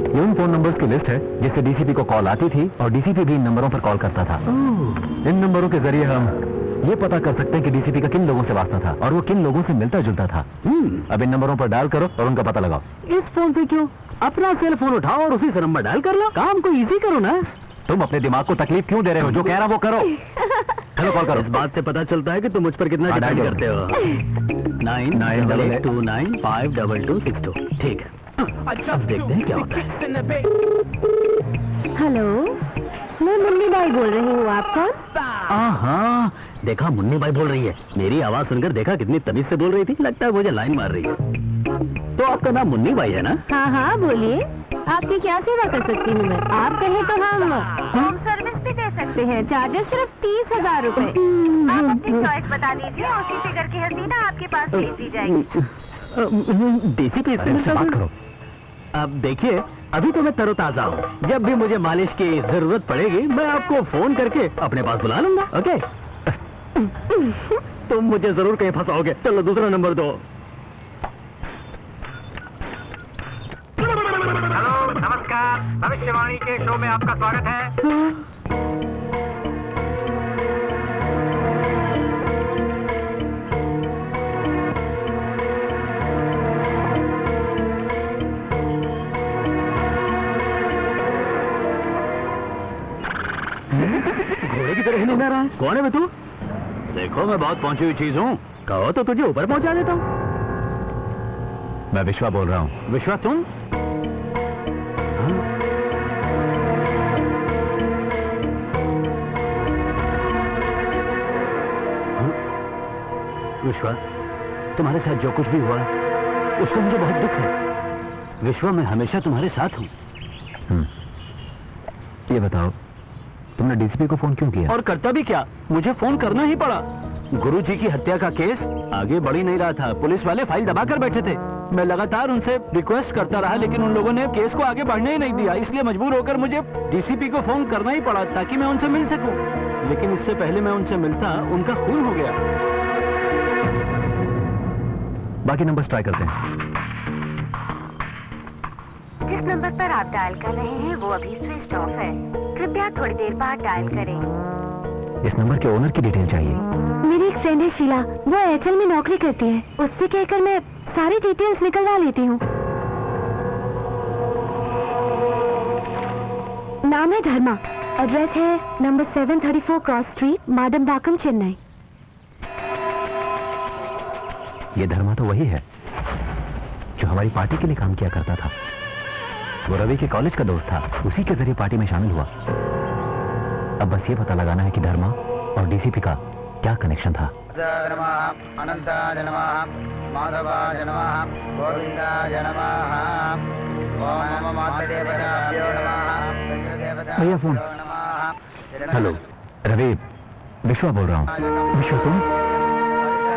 ये उन फोन नंबर्स की लिस्ट है जिससे डीसीपी को कॉल आती थी और डीसीपी भी इन नंबरों पर कॉल करता था। इन नंबरों के जरिए हम ये पता कर सकते हैं कि डीसीपी का किन लोगों से वास्ता था और वो किन लोगों से मिलता जुलता था। अब इन नंबरों पर डायल करो और उनका पता लगाओ। इस फोन से क्यों? अपना सेल फोन उठाओ और उसी से नंबर डायल कर लो। काम को इजी करो ना। तुम अपने दिमाग को तकलीफ क्यों दे रहे हो? जो कह रहा वो करो। हेलो, कॉल करो। इस बात से पता चलता है कि तुम मुझ पर कितना डिपेंड करते हो। 99829522262। ठीक है, अच्छा अब देखते हैं क्या होता है। हेलो, मैं मुन्नी बाई बोल रही हूँ। आप कौन? हाँ, देखा मुन्नी बाई बोल रही है। मेरी आवाज सुनकर देखा कितनी तमीज से बोल रही थी। लगता है मुझे लाइन मार रही है। तो आपका नाम मुन्नी बाई है ना? हाँ हाँ, बोलिए, आपकी क्या सेवा कर सकती हूँ मैं? आप कहें तो हम होम सर्विस भी दे सकते हैं। चार्जेस सिर्फ 30,000 रुपए। आप अपनी चॉइस बता दीजिए, उसी फिगर की हसीना आपके पास भेज दी जाएगी। डीसीपी से बात करो। अब देखिए, अभी तो मैं तरोताजा हूँ। जब भी मुझे मालिश की जरूरत पड़ेगी मैं आपको फोन करके अपने पास बुला लूंगा। ओके? तुम मुझे जरूर कहीं फंसाओगे। चलो दूसरा नंबर दो। हेलो, नमस्कार। भविष्यवाणी के शो में आपका स्वागत है। घोड़े की तरह ही नहीं रहा है। कौन है बे तू? देखो मैं बहुत पहुंची हुई चीज हूँ। कहो तो तुझे ऊपर पहुंचा देता हूँ। मैं विश्वा बोल रहा हूँ। विश्वा तुम? विश्वा, तुम्हारे साथ जो कुछ भी हुआ उसका मुझे बहुत दुख है। विश्वा, मैं हमेशा तुम्हारे साथ हूँ। ये बताओ, तुमने डीसीपी को फोन क्यों किया? और करता भी क्या, मुझे फोन करना ही पड़ा। गुरुजी की हत्या का केस आगे बढ़ ही नहीं रहा था। पुलिस वाले फाइल दबाकर बैठे थे। मैं लगातार उनसे रिक्वेस्ट करता रहा, लेकिन उन लोगों ने केस को आगे बढ़ने ही नहीं दिया। इसलिए मजबूर होकर मुझे डीसीपी को फोन करना ही पड़ा ताकि मैं उनसे मिल सकूं। लेकिन इससे पहले मैं उनसे मिलता, उनका खून हो गया। बाकी नंबर्स ट्राई करते हैं। जिस नंबर पर आप डायल कर रहे हैं वो अभी स्विच ऑफ है। कृपया थोड़ी देर बाद डायल करें। इस नंबर के ओनर की डिटेल चाहिए। मेरी एक फ्रेंड है शीला, वो एयरटेल में नौकरी करती है। उससे कहकर मैं सारी डिटेल्स निकलवा लेती हूँ। नाम है धर्मा, एड्रेस है नंबर 734 क्रॉस स्ट्रीट, माडमबाकम, चेन्नई। ये धर्मा तो वही है जो हमारी पार्टी के लिए काम किया करता था। वो रवि के कॉलेज का दोस्त था, उसी के जरिए पार्टी में शामिल हुआ। अब बस ये पता लगाना है कि धर्मा और डीसीपी का क्या कनेक्शन था। अनंताय नमः, माधवाय नमः, गोविंदाय नमः, ओम नमो मातृदेवताभ्यो नमः। भैया फोन। हेलो रवि, विश्वा बोल रहा हूँ। विश्वा तुम?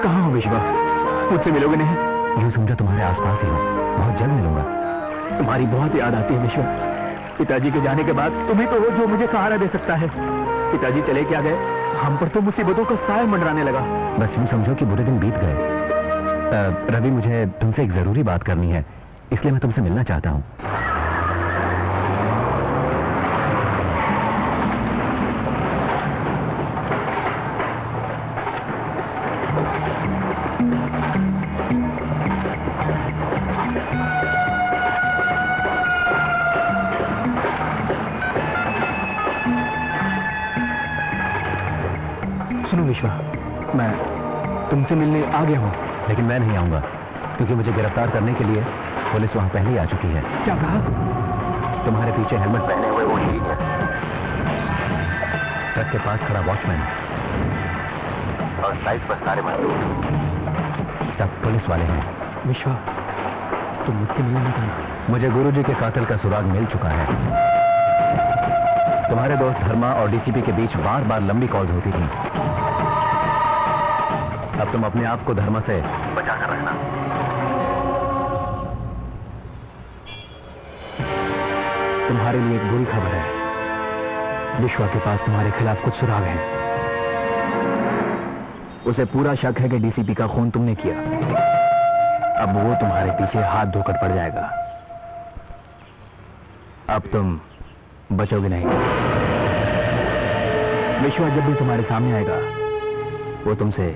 कहाँ हो विश्वा? मुझसे मिलोगे नहीं? यूं समझो तुम्हारे आसपास ही हूँ, बहुत जल्द मिलूंगा। तुम्हारी बहुत याद आती है विश्वा। पिताजी के जाने के बाद तुम्ही तो हो जो मुझे सहारा दे सकता है। पिताजी चले क्या गए, हम पर तो मुसीबतों का साया मंडराने लगा। बस यूं समझो कि बुरे दिन बीत गए। रवि, मुझे तुमसे एक जरूरी बात करनी है, इसलिए मैं तुमसे मिलना चाहता हूँ। सुनो विश्वा, मैं तुमसे मिलने आ गया हूँ। लेकिन मैं नहीं आऊंगा, क्योंकि मुझे गिरफ्तार करने के लिए पुलिस वहां पहले ही आ चुकी है। क्या कहा? तुम्हारे पीछे हेलमेट पहने हुए वो इंजीनियर, ट्रक के पास खड़ा वॉचमैन और साइड पर सारे मजदूर सब पुलिस वाले हैं। विश्वा, तुम मुझसे मिलने मत आना। मुझे गुरुजी के कातिल का सुराग मिल चुका है। तुम्हारे दोस्त धर्मा और डीसीपी के बीच बार बार लंबी कॉल्स होती थी। अब तुम अपने आप को धर्मा से बचा कर रखना। तुम्हारे लिए एक बुरी खबर है। विश्वा के पास तुम्हारे खिलाफ कुछ सुराग हैं। उसे पूरा शक है कि डीसीपी का खून तुमने किया। अब वो तुम्हारे पीछे हाथ धोकर पड़ जाएगा। अब तुम बचोगे नहीं। विश्वा जब भी तुम्हारे सामने आएगा वो तुमसे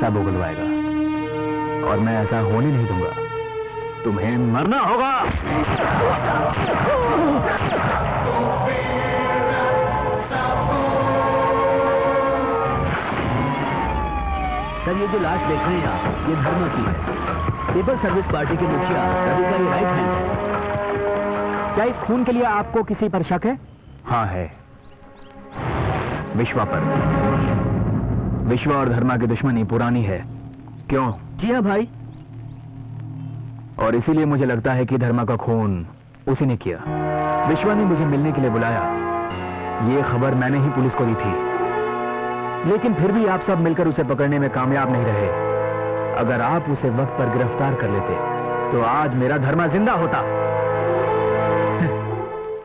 सब उगलवाएगा और मैं ऐसा होने नहीं दूंगा। तुम्हें मरना होगा। सर, ये जो लाश देख रहे हैं आप, ये धर्मा की है। पीपल सर्विस पार्टी के मुखिया रवि का ये राइट हैंड है। क्या इस खून के लिए आपको किसी पर शक है? हाँ है, विश्वा पर। विश्वा और धर्मा की दुश्मनी पुरानी है। क्यों? जी हाँ भाई। और इसीलिए मुझे लगता है कि धर्मा का खून उसी ने किया। विश्वा ने मुझे मिलने के लिए बुलाया। ये खबर मैंने ही पुलिस को दी थी, लेकिन फिर भी आप सब मिलकर उसे पकड़ने में कामयाब नहीं रहे। अगर आप उसे वक्त पर गिरफ्तार कर लेते तो आज मेरा धर्मा जिंदा होता।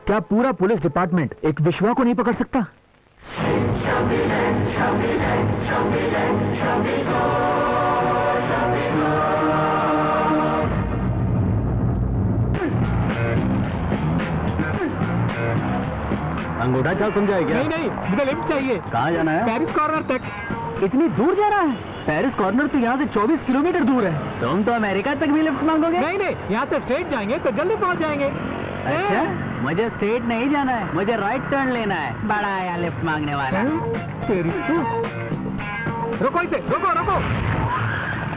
क्या पूरा पुलिस डिपार्टमेंट एक विश्वा को नहीं पकड़ सकता? अंगूठा चाल समझाए क्या? नहीं, मुझे लिफ्ट चाहिए। कहाँ जाना है? पेरिस कॉर्नर तक। इतनी दूर जा रहा है? पेरिस कॉर्नर तो यहाँ से 24 किलोमीटर दूर है। तुम तो अमेरिका तक भी लिफ्ट मांगोगे? नहीं, यहाँ से स्ट्रेट जाएंगे तो जल्दी पहुंच जाएंगे। अच्छा, मुझे स्ट्रेट नहीं जाना है, मुझे राइट टर्न लेना है। बड़ा आया लिफ्ट मांगने वाला। तेरी तो। रुको इसे, रुको।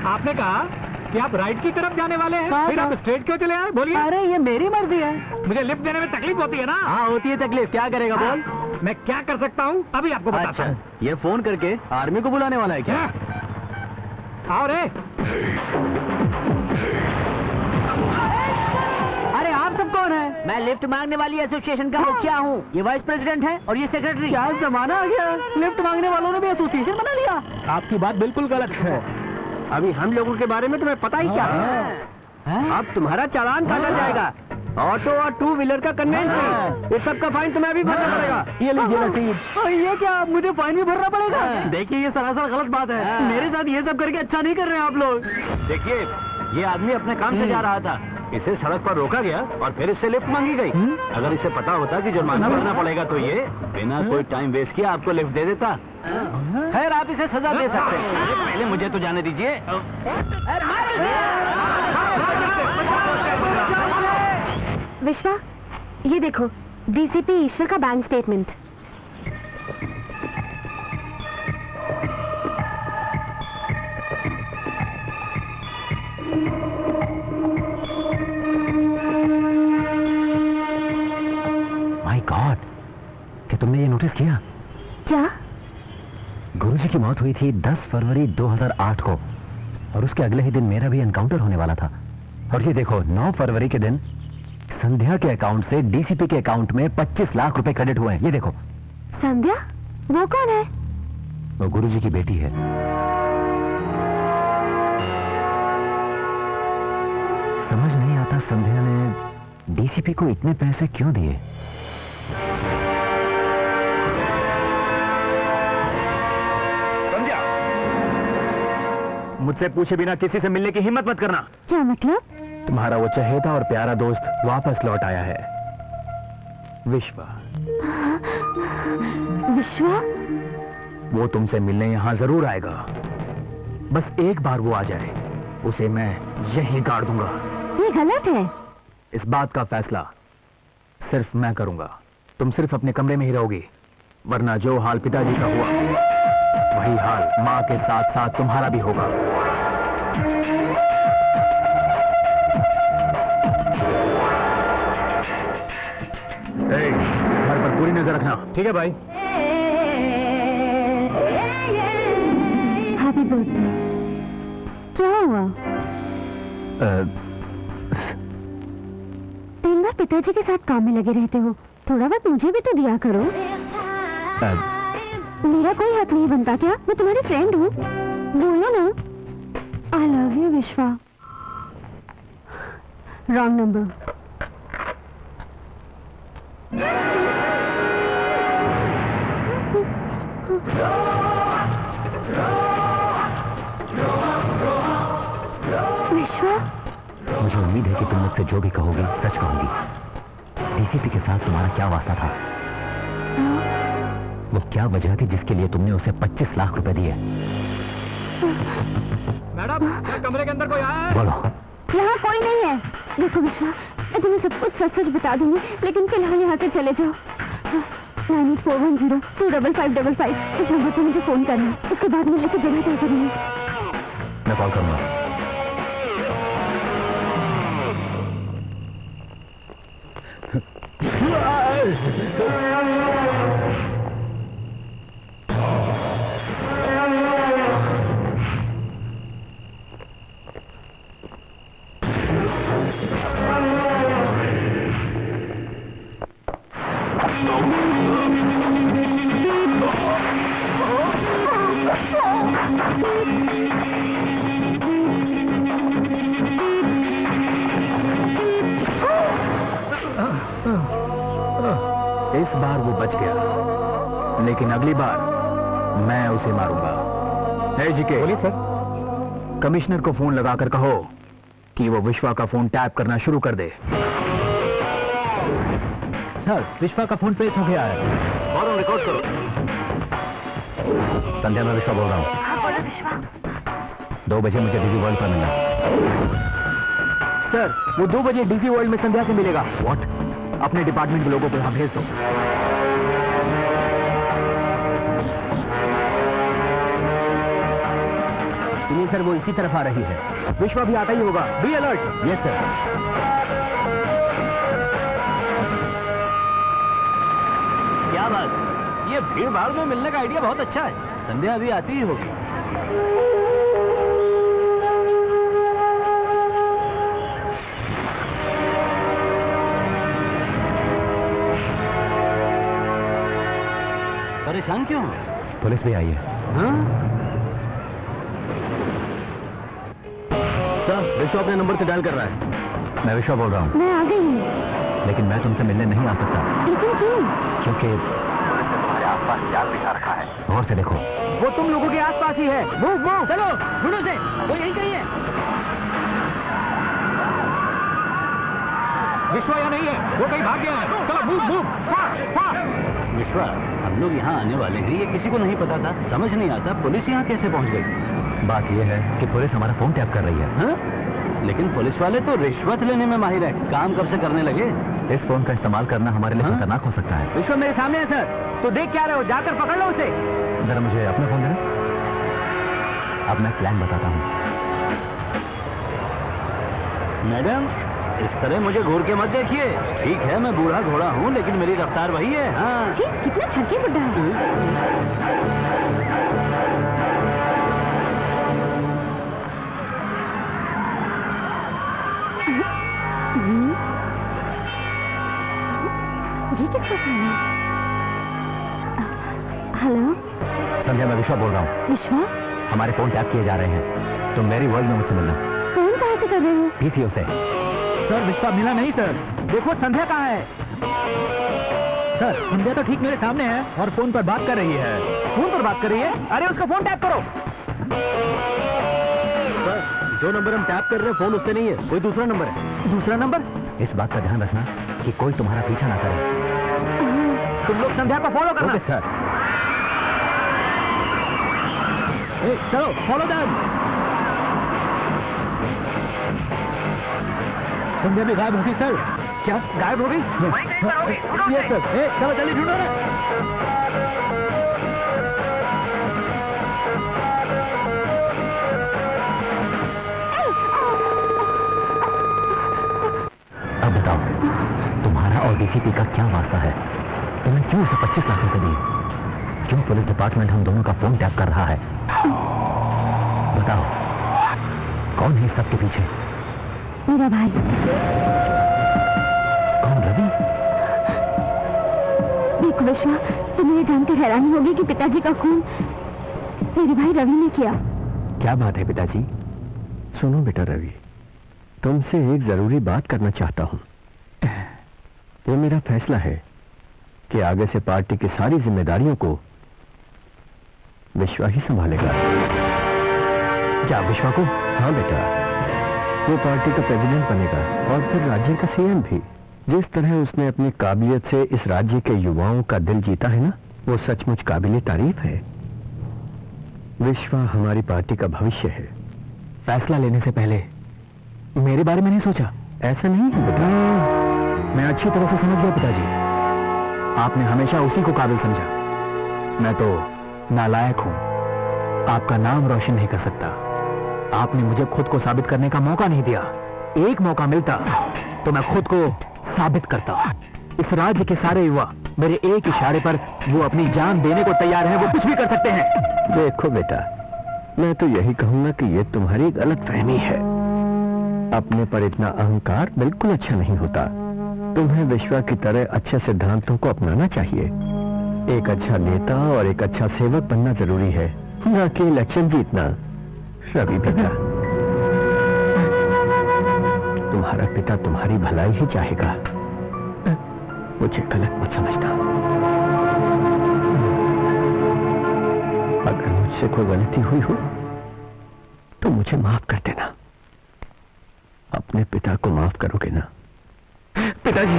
आपने कहा कि आप राइट की तरफ जाने वाले हैं, फिर आप स्ट्रेट क्यों चले आए? बोलिए। अरे ये मेरी मर्जी है। मुझे लिफ्ट देने में तकलीफ होती है ना? हाँ होती है तकलीफ, क्या करेगा बोल? मैं क्या कर सकता हूँ अभी आपको बताता हूँ। ये फोन करके आर्मी को बुलाने वाला है क्या? आओ रे। अरे आप सब कौन है? मैं लिफ्ट मांगने वाली एसोसिएशन का मुखिया हूँ। ये वाइस प्रेसिडेंट है और ये सेक्रेटरी। क्या जमाना आ गया, लिफ्ट मांगने वालों ने भी एसोसिएशन बना लिया। आपकी बात बिल्कुल गलत है। अभी हम लोगों के बारे में तुम्हें पता ही क्या है? अब तुम्हारा चालान काटा जाएगा। ऑटो और टू व्हीलर का कन्वेंस फी, इस सब का फाइन तुम्हें अभी भरना पड़ेगा। ये लीजिए रसीद। ये क्या, मुझे फाइन भी भरना पड़ेगा? देखिए ये सरासर गलत बात है। मेरे साथ ये सब करके अच्छा नहीं कर रहे हैं आप लोग। देखिए, ये आदमी अपने काम से जा रहा था, इसे सड़क पर रोका गया और फिर इससे लिफ्ट मांगी गई। अगर इसे पता होता कि जुर्माना भरना पड़ेगा तो ये बिना कोई टाइम वेस्ट किए आपको लिफ्ट दे देता। खैर आप इसे सजा दे सकते हैं। पहले मुझे तो जाने दीजिए। विश्वा, ये देखो, डीसीपी ईश्वर का बैंक स्टेटमेंट। माय गॉड, क्या तुमने ये नोटिस किया? क्या? गुरुजी की मौत हुई थी 10 फरवरी 2008 को और उसके अगले ही दिन मेरा भी एनकाउंटर होने वाला था। और ये देखो, 9 फरवरी के दिन संध्या के अकाउंट से डीसीपी के अकाउंट में 25 लाख रुपए क्रेडिट हुए हैं। ये देखो। संध्या? वो कौन है? वो गुरुजी की बेटी है। समझ नहीं आता संध्या ने डीसीपी को इतने पैसे क्यों दिए। संध्या, मुझसे पूछे बिना किसी से मिलने की हिम्मत मत करना। क्या मतलब? तुम्हारा वो चहेता और प्यारा दोस्त वापस लौट आया है, विश्वा। विश्वा? वो तुमसे मिलने यहां जरूर आएगा। बस एक बार वो आ जाए, उसे मैं यहीं गाड़ दूंगा। ये गलत है। इस बात का फैसला सिर्फ मैं करूंगा। तुम सिर्फ अपने कमरे में ही रहोगी, वरना जो हाल पिताजी का हुआ वही हाल मां के साथ साथ तुम्हारा भी होगा। पूरी नजर रखना। ठीक है भाई। Happy birthday. क्या हुआ? दिन भर पिताजी के साथ काम में लगे रहते हो, थोड़ा बहुत मुझे भी तो दिया करो। मेरा कोई हक नहीं बनता क्या? मैं तुम्हारी फ्रेंड हूँ, बोलो ना। आई लव यू विश्वा। Wrong number. विश्वा, मुझे उम्मीद है कि तुम मुझसे जो भी कहोगी सच कहूंगी। डीसीपी के साथ तुम्हारा क्या वास्ता था? वो क्या वजह थी जिसके लिए तुमने उसे 25 लाख रुपए दिए? मैडम, क्या कमरे के अंदर कोई आया है? बोलो। यहाँ कोई नहीं है। देखो विश्वा, मैं तुम्हें सब कुछ सच सच बता दूंगी, लेकिन फिलहाल यहाँ से चले जाओ। 9841025555 इस नंबर पर मुझे फोन करना, उसके बाद मिलने की जगह तय करेंगे। मैं कॉल करूंगा। इस बार वो बच गया, लेकिन अगली बार मैं उसे मारूंगा। है जीके। बोलिए सर। कमिश्नर को फोन लगाकर कहो कि वो विश्वा का फोन टैप करना शुरू कर दे। सर, विश्वा का फोन ट्रेस हो गया है। फौरन रिकॉर्ड करो। संध्या, मैं विश्वा बोल रहा हूँ। 2 बजे मुझे डिजी वर्ल्ड पर मिलना। सर, वो 2 बजे डीसी वर्ल्ड में संध्या से मिलेगा। व्हाट? अपने डिपार्टमेंट के लोगों को यहाँ भेज दो। सुनिए सर, वो इसी तरफ आ रही है। विश्वा भी आता ही होगा। Be alert. Yes sir. क्या बात, ये भीड़ भाड़ में मिलने का आइडिया बहुत अच्छा है। संध्या अभी आती ही होगी। परेशान क्यों? पुलिस भी आई है। हाँ? सर, विश्वा अपने नंबर से डायल कर रहा है। मैं विश्वा बोल रहा हूँ। मैं आ गई हूँ। लेकिन मैं तुमसे मिलने नहीं आ सकता, लेकिन क्यों? क्योंकि पुलिस ने तुम्हारे आसपास जाल बिछा रखा है। गौर से देखो। वो तुम लोगों के आसपास ही है। Move move. चलो ढूंढो से, वो यहीं कहीं है। विश्वा यहाँ नहीं है, वो कहीं भाग गया है। चलो मूव मूव, फास्ट फास्ट। विश्वा, हम लोग यहाँ आने वाले हैं, ये किसी को नहीं पता था। समझ नहीं आता पुलिस यहाँ कैसे पहुँच गई। बात यह है कि पुलिस हमारा फोन टैप कर रही है। हाँ? लेकिन पुलिस वाले तो रिश्वत लेने में माहिर है, काम कब से करने लगे? इस फोन का इस्तेमाल करना हमारे लिए हाँ? खतरनाक हो सकता है। विश्वा मेरे सामने है सर, तो देख क्या रहे हो? जाकर पकड़ लो उसे। जरा मुझे अपना फोन देना। अब मैं प्लान बताता हूँ। मैडम, इस तरह मुझे घूर के मत देखिए। ठीक है, मैं बूढ़ा घोड़ा हूँ, लेकिन मेरी रफ्तार वही है। हाँ। छी, कितना ठरके बुड्ढा है। ये किसका फोन है? हेलो संध्या, मैं विश्वा बोल रहा हूँ। विश्वा, हमारे फोन टैप किए जा रहे हैं। तुम मेरी वर्ल्ड में मुझसे मिलना। फोन कहाँ से कर रहे हो? पीसीओ से। सर, विश्वा मिला नहीं सर। देखो संध्या कहाँ है। सर, संध्या तो ठीक मेरे सामने है और फोन पर बात कर रही है। फोन पर बात कर रही है? अरे उसका फोन टैप करो। सर, जो नंबर हम टैप कर रहे हैं फोन उससे नहीं है, कोई दूसरा नंबर है। दूसरा नंबर? इस बात का ध्यान रखना कि कोई तुम्हारा पीछा ना करे। तुम लोग संध्या को फॉलो करना। Okay sir. चलो फॉलो दैम। संध्या भी गायब होगी सर। क्या गायब हो गई? Yes sir. चलो जल्दी ढूंढो ना। अब बताओ, तुम्हारा और डीसीपी का क्या वास्ता है? तुमने क्यों उसे 25 लाख रुपए दिए? क्यों पुलिस डिपार्टमेंट हम दोनों का फोन टैप कर रहा है? बताओ, कौन है इस सब के पीछे? मेरा भाई। कौन? रवि? देखो विश्वा, तुम्हें ये जानकर हैरानी होगी कि पिताजी का खून मेरे भाई रवि ने किया। क्या बात है पिताजी? सुनो बेटा रवि, तुमसे एक जरूरी बात करना चाहता हूं। ये मेरा फैसला है कि आगे से पार्टी की सारी जिम्मेदारियों को विश्वा ही संभालेगा। क्या विश्वा को? हाँ बेटा, वो पार्टी का प्रेसिडेंट बनेगा और फिर राज्य का सीएम भी। जिस तरह उसने अपनी काबिलियत से इस राज्य के युवाओं का दिल जीता है ना, वो सचमुच काबिले तारीफ है। विश्वा हमारी पार्टी का भविष्य है। फैसला लेने से पहले मेरे बारे में नहीं सोचा? ऐसा नहीं है बेटा। मैं अच्छी तरह से समझ गया पिताजी, आपने हमेशा उसी को काबिल समझा। मैं तो नालायक हूं, आपका नाम रोशन नहीं कर सकता। आपने मुझे खुद को साबित करने का मौका नहीं दिया। एक मौका मिलता तो मैं खुद को साबित करता। इस राज्य के सारे युवा मेरे एक इशारे पर वो अपनी जान देने को तैयार हैं। वो कुछ भी कर सकते हैं। देखो बेटा, मैं तो यही कहूंगा कि ये तुम्हारी गलतफहमी है। अपने पर इतना अहंकार बिल्कुल अच्छा नहीं होता। तुम्हें विश्वा की तरह अच्छे सिद्धांतों को अपनाना चाहिए। एक अच्छा नेता और एक अच्छा सेवक बनना जरूरी है, न कि इलेक्शन जीतना। रवि बेटा, तुम्हारा पिता तुम्हारी भलाई ही चाहेगा, मुझे गलत मत समझना। अगर मुझसे कोई गलती हुई हो तो मुझे माफ कर देना। अपने पिता को माफ करोगे ना? पिताजी,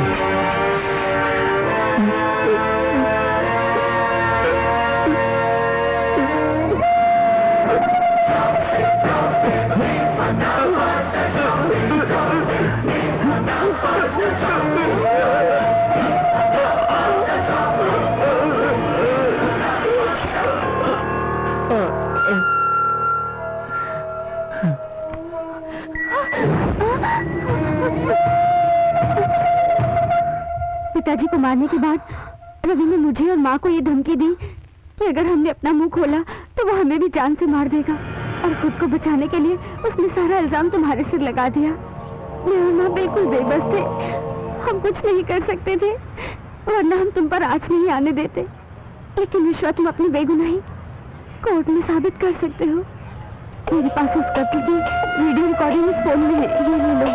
पिताजी को मारने के बाद रवि ने मुझे और माँ को ये धमकी दी कि अगर हमने अपना मुंह खोला तो वो हमें भी जान से मार देगा। और खुद को बचाने के लिए उसने सारा इल्जाम तुम्हारे सिर लगा दिया। मैं और माँ बिल्कुल बेबस थे, हम कुछ नहीं कर सकते थे, वरना हम तुम पर आँच नहीं आने देते। लेकिन विश्वा, तुम अपनी बेगुनाही कोर्ट में साबित कर सकते हो। मेरे पास उस कत्ल की वीडियो रिकॉर्डिंग इस फोन में है, ये ले लो।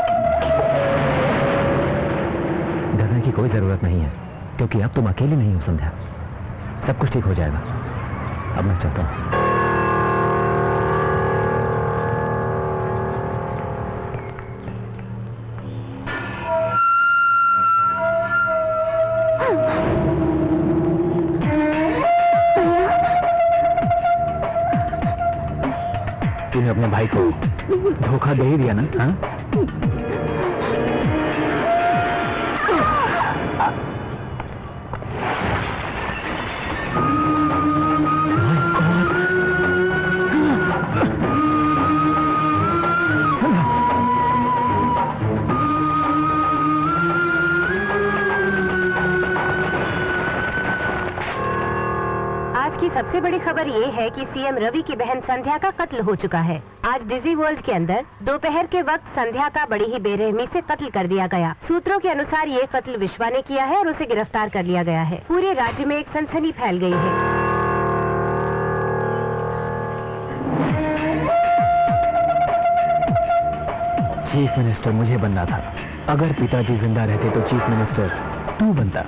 डरने की कोई जरूरत नहीं है, क्योंकि अब तुम अकेली नहीं हो संध्या। सब कुछ ठीक हो जाएगा। अब मैं चलता हूं। तूने अपने भाई को धोखा दे ही दिया ना? हाँ? सबसे बड़ी खबर ये है कि सीएम रवि की बहन संध्या का कत्ल हो चुका है। आज डिजी वर्ल्ड के अंदर दोपहर के वक्त संध्या का बड़ी ही बेरहमी से कत्ल कर दिया गया। सूत्रों के अनुसार ये कत्ल विश्वा ने किया है और उसे गिरफ्तार कर लिया गया है। पूरे राज्य में एक सनसनी फैल गई है। चीफ मिनिस्टर मुझे बनना था। अगर पिताजी जिंदा रहते तो चीफ मिनिस्टर तू बनता।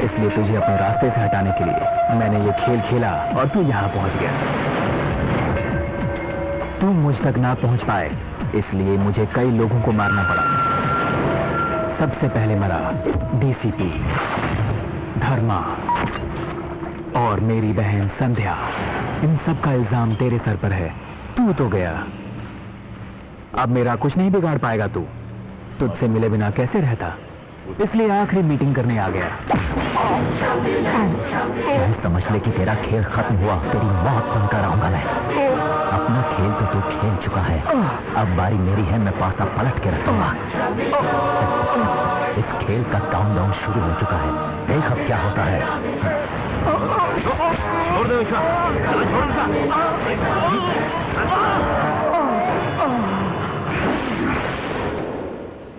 इसलिए तुझे अपने रास्ते से हटाने के लिए मैंने ये खेल खेला और तू यहाँ पहुँच गया। तू मुझ तक ना पहुँच पाए, इसलिए मुझे कई लोगों को मारना पड़ा। सबसे पहले मरा डीसीपी धर्मा और मेरी बहन संध्या। इन सब का इल्जाम तेरे सर पर है। तू तो गया, अब मेरा कुछ नहीं बिगाड़ पाएगा। तू तुझसे मिले बिना कैसे रहता, इसलिए आखिरी मीटिंग करने आ गया। समझ ले कि तेरा खेल खत्म हुआ, तेरी मौत बनकर रहूंगा मैं। अपना खेल तो तू खेल चुका है, अब बारी मेरी है, मैं पासा पलट के रखूंगा। इस खेल का काउंटडाउन शुरू हो चुका है। देख अब क्या होता है। छोड़ दो विश्वा, छोड़ उनका।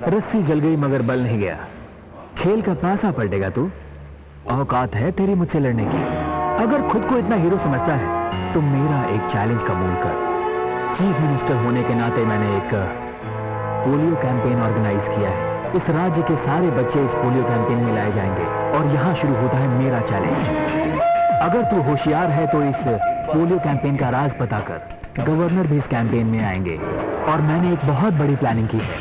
रस्सी जल गई मगर बल नहीं गया। खेल का पासा पलटेगा तू। औकात है तेरी मुझसे लड़ने की। अगर खुद को इतना हीरो समझता है तो मेरा एक चैलेंज कबूल कर। चीफ मिनिस्टर होने के नाते मैंने एक पोलियो कैंपेन ऑर्गेनाइज किया है। इस राज्य के सारे बच्चे इस पोलियो कैंपेन में लाए जाएंगे और यहां शुरू होता है मेरा चैलेंज। अगर तू होशियार है तो इस पोलियो कैंपेन का राज पता कर। गवर्नर भी इस कैंपेन में आएंगे और मैंने एक बहुत बड़ी प्लानिंग की है।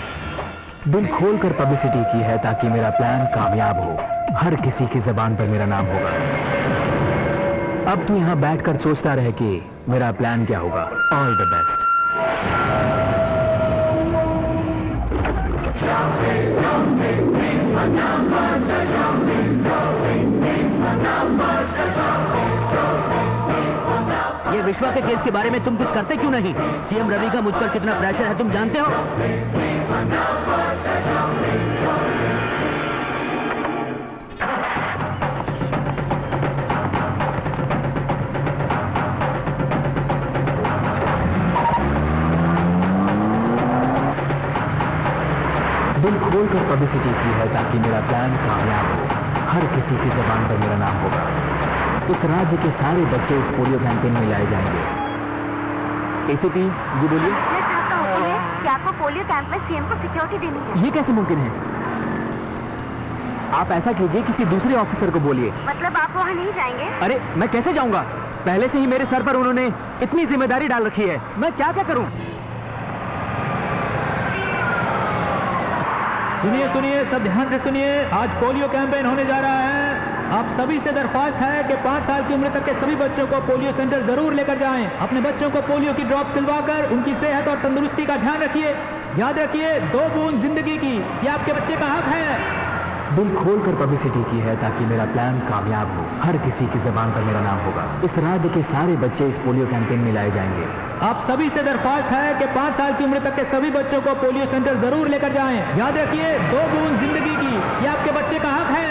दिल खोलकर पब्लिसिटी की है ताकि मेरा प्लान कामयाब हो। हर किसी की जबान पर मेरा नाम होगा। अब तू यहां बैठकर सोचता रहे कि मेरा प्लान क्या होगा। All the best. ये विश्वा के केस के बारे में तुम कुछ करते क्यों नहीं? सीएम रवि का मुझ पर कितना प्रेशर है तुम जानते हो? दिल खोलकर पब्लिसिटी की है ताकि मेरा प्लान कामयाब हो। हर किसी की जबान पर मेरा नाम होगा। इस राज्य के सारे बच्चे इस पोलियो कैंपेन में लाए जाएंगे। एसीपी जी बोलिए। कि आपको पोलियो कैंप में सीएम को सिक्योरिटी देनी है। ये कैसे मुमकिन है? आप ऐसा कीजिए, किसी दूसरे ऑफिसर को बोलिए। मतलब आप वहाँ नहीं जाएंगे? अरे मैं कैसे जाऊंगा? पहले से ही मेरे सर पर उन्होंने इतनी जिम्मेदारी डाल रखी है, मैं क्या क्या करूं? सुनिए, सब ध्यान से सुनिए। आज पोलियो कैंपेन होने जा रहा है। आप सभी से दरख्वास्त है कि 5 साल की उम्र तक के सभी बच्चों को पोलियो सेंटर जरूर लेकर जाएं। अपने बच्चों को पोलियो की ड्रॉप्स दिलवाकर उनकी सेहत और तंदुरुस्ती का ध्यान रखिए। याद रखिए, 2 बूंद जिंदगी की, ये आपके बच्चे का हक है। दिल खोलकर पब्लिसिटी की है ताकि मेरा प्लान कामयाब हो। हर किसी की जबान पर मेरा नाम होगा। इस राज्य के सारे बच्चे इस पोलियो कैंपेन में लाए जाएंगे। आप सभी से दरख्वास्त है कि 5 साल की उम्र तक के सभी बच्चों को पोलियो सेंटर जरूर लेकर जाएं। याद रखिए, 2 बूंद जिंदगी की, ये आपके बच्चे का हक है।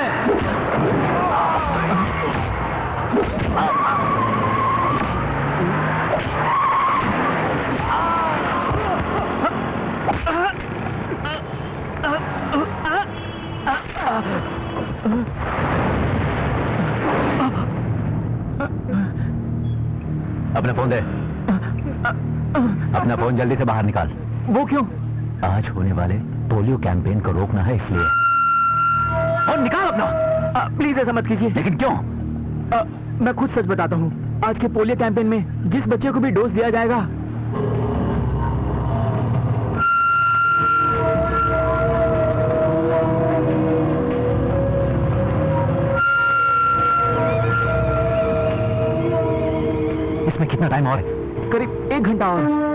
अपना फोन दे। अपना फोन जल्दी से बाहर निकाल। वो क्यों? आज होने वाले पोलियो कैंपेन को रोकना है इसलिए। और निकाल अपना। प्लीज ऐसा मत कीजिए। लेकिन क्यों? मैं खुद सच बताता हूँ। आज के पोलियो कैंपेन में जिस बच्चे को भी डोज दिया जाएगा, इसमें कितना टाइम और है? करीब 1 घंटा और।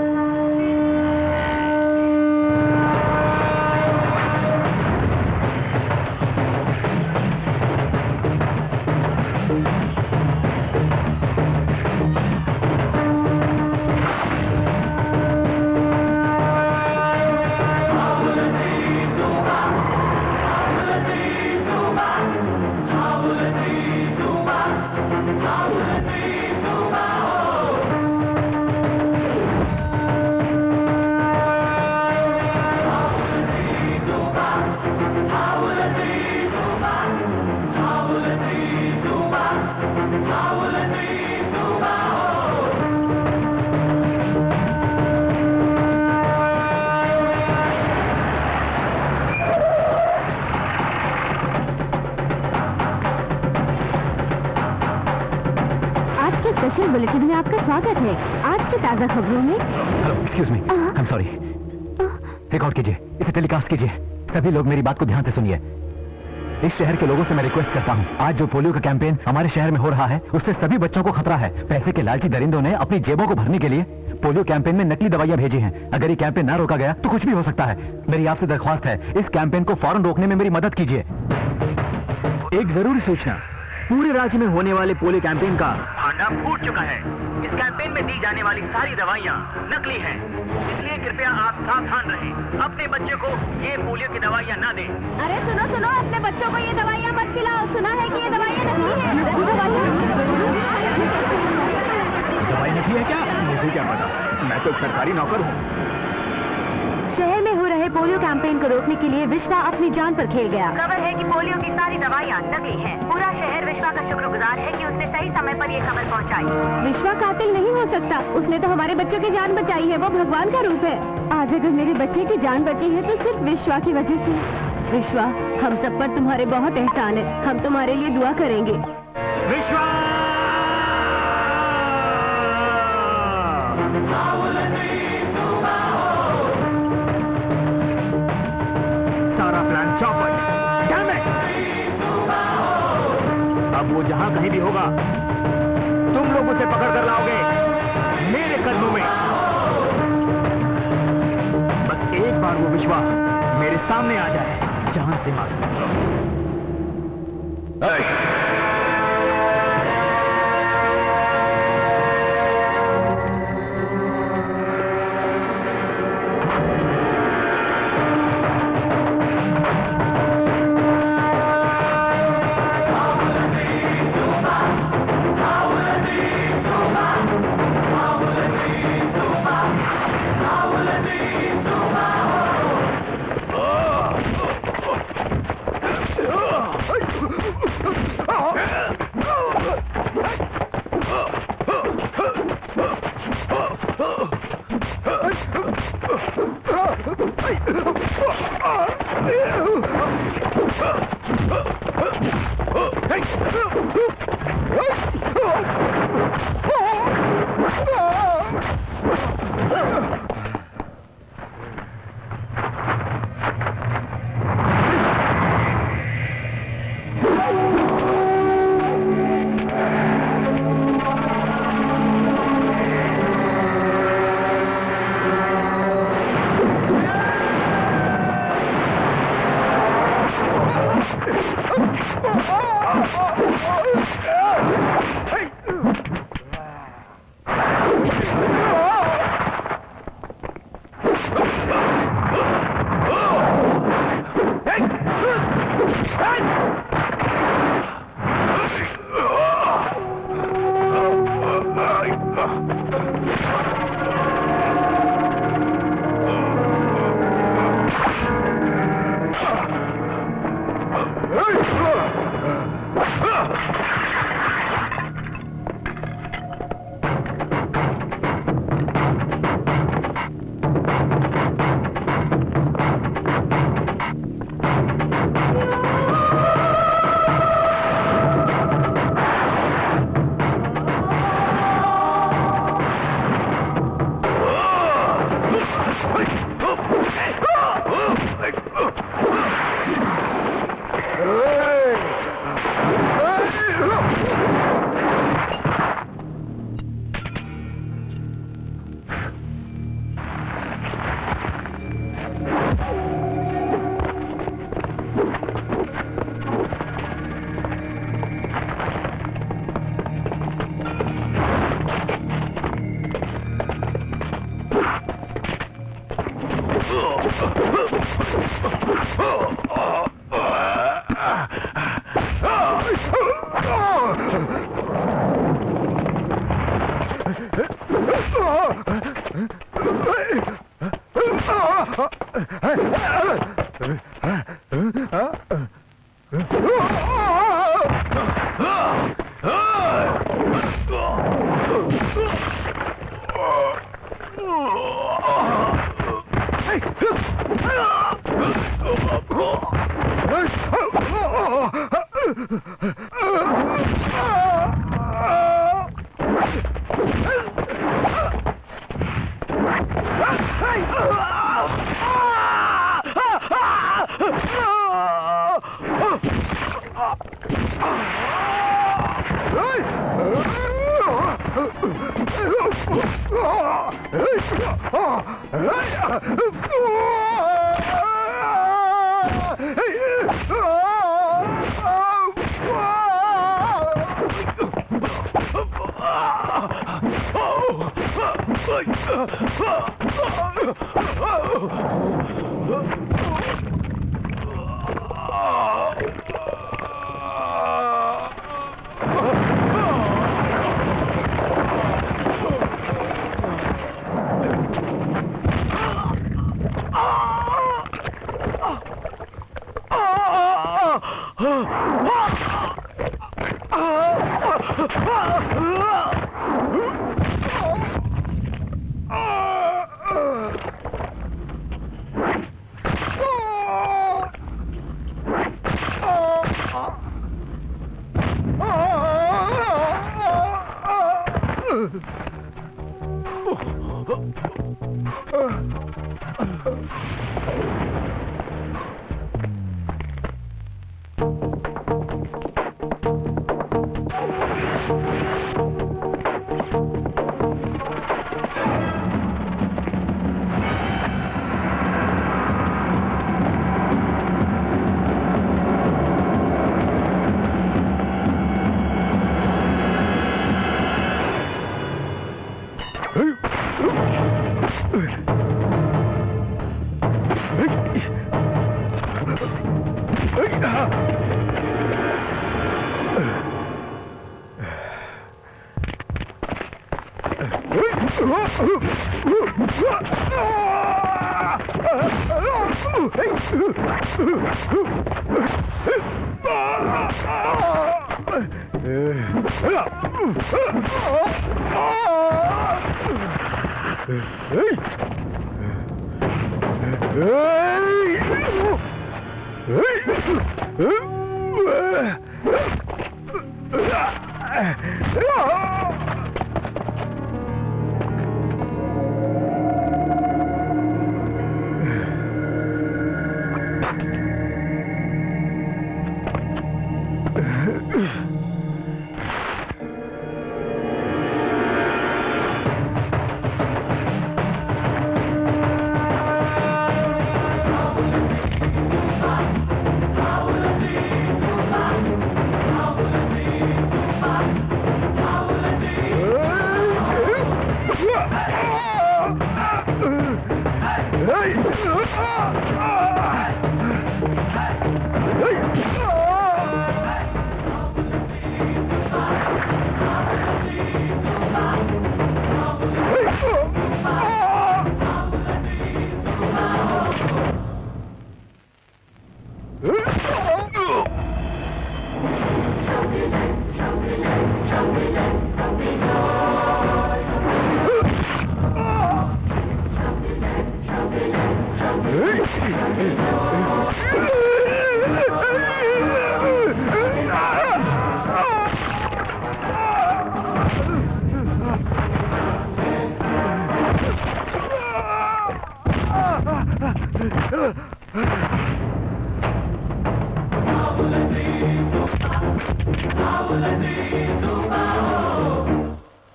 स्पेशल बुलेटिन में आपका स्वागत है। आज की ताजा खबरों में। Hello, excuse me, I am sorry. Record कीजिए, इसे टेलीकास्ट कीजिए। सभी लोग मेरी बात को ध्यान से सुनिए। इस शहर के लोगों से मैं रिक्वेस्ट करता हूँ, आज जो पोलियो का कैंपेन हमारे शहर में हो रहा है उससे सभी बच्चों को खतरा है। पैसे के लालची दरिंदों ने अपनी जेबों को भरने के लिए पोलियो कैंपेन में नकली दवाइयां भेजी हैं। अगर ये कैंपेन ना रोका गया तो कुछ भी हो सकता है। मेरी आपसे दरख्वास्त है, इस कैंपेन को फौरन रोकने में मेरी मदद कीजिए। एक जरूरी सूचना, पूरे राज्य में होने वाले पोलियो कैंपेन का मारना फूट चुका है। इस कैंपेन में दी जाने वाली सारी दवाइयाँ नकली हैं, इसलिए कृपया आप सावधान रहें। अपने बच्चे को ये पोलियो की दवाइयाँ ना दें। अरे सुनो सुनो, अपने बच्चों को ये दवाइयाँ मत खिलाओ। सुना है कि ये दवाइयाँ नकली हैं। दवाई नकली है क्या? मुझे क्या पता, मैं तो एक सरकारी नौकर हूँ। शहर में हो रहे पोलियो कैंपेन को रोकने के लिए विश्वा अपनी जान पर खेल गया। खबर है कि पोलियो की सारी दवाइयाँ नकली हैं। पूरा शहर विश्वा का शुक्रगुजार है कि उसने सही समय पर ये खबर पहुंचाई। विश्वा कातिल नहीं हो सकता, उसने तो हमारे बच्चों की जान बचाई है। वो भगवान का रूप है। आज अगर मेरे बच्चे की जान बची है तो सिर्फ विश्वा की वजह से। विश्वा, हम सब पर तुम्हारे बहुत एहसान है। हम तुम्हारे लिए दुआ करेंगे। विश्वा! सारा प्लान चौपट। Damn it! अब वो जहां कहीं भी होगा, तुम लोग उसे पकड़ कर लाओगे मेरे कदमों में। बस एक बार वो विश्वा मेरे सामने आ जाए, जान से मार।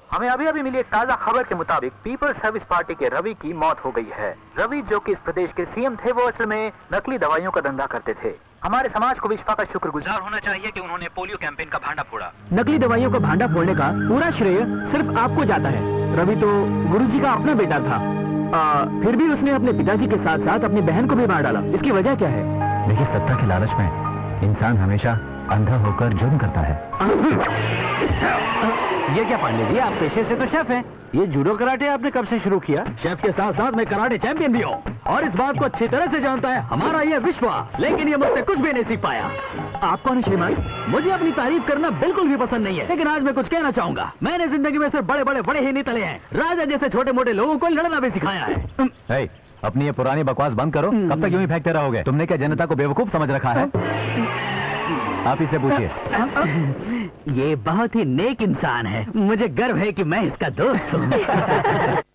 हमें अभी अभी मिली एक ताजा खबर के मुताबिक पीपल्स सर्विस पार्टी के रवि की मौत हो गई है। रवि जो कि इस प्रदेश के सीएम थे, वो असल में नकली दवाइयों का धंधा करते थे। हमारे समाज को विश्वा का शुक्रगुजार होना चाहिए कि उन्होंने पोलियो कैंपेन का भांडा फोड़ा। नकली दवाइयों का भांडा फोड़ने का पूरा श्रेय सिर्फ आपको जाता है। रवि तो गुरुजी का अपना बेटा था, फिर भी उसने अपने पिताजी के साथ साथ अपनी बहन को भी मार डाला। इसकी वजह क्या है? देखिए, सत्ता के लालच में इंसान हमेशा अंधा होकर जुर्म करता है। ये क्या पांडे जी, आप पेशे से तो शेफ हैं। ये जूडो कराटे आपने कब से शुरू किया? शेफ के साथ साथ मैं कराटे चैंपियन भी हूँ और इस बात को अच्छी तरह से जानता है हमारा ये विश्वा, लेकिन ये मुझसे कुछ भी नहीं सीख पाया। आप कौन है श्रीमान? मुझे अपनी तारीफ करना बिल्कुल भी पसंद नहीं है, लेकिन आज मैं कुछ कहना चाहूंगा। मैंने जिंदगी में सिर्फ बड़े ही नहीं तले हैं, राजा जैसे छोटे मोटे लोगों को लड़ना भी सिखाया है। अपनी ये पुरानी बकवास बंद करो। कब तक यूं ही फेंकते रहोगे? तुमने क्या जनता को बेवकूफ समझ रखा है? आप इसे पूछिए। ये बहुत ही नेक इंसान है, मुझे गर्व है कि मैं इसका दोस्त हूँ।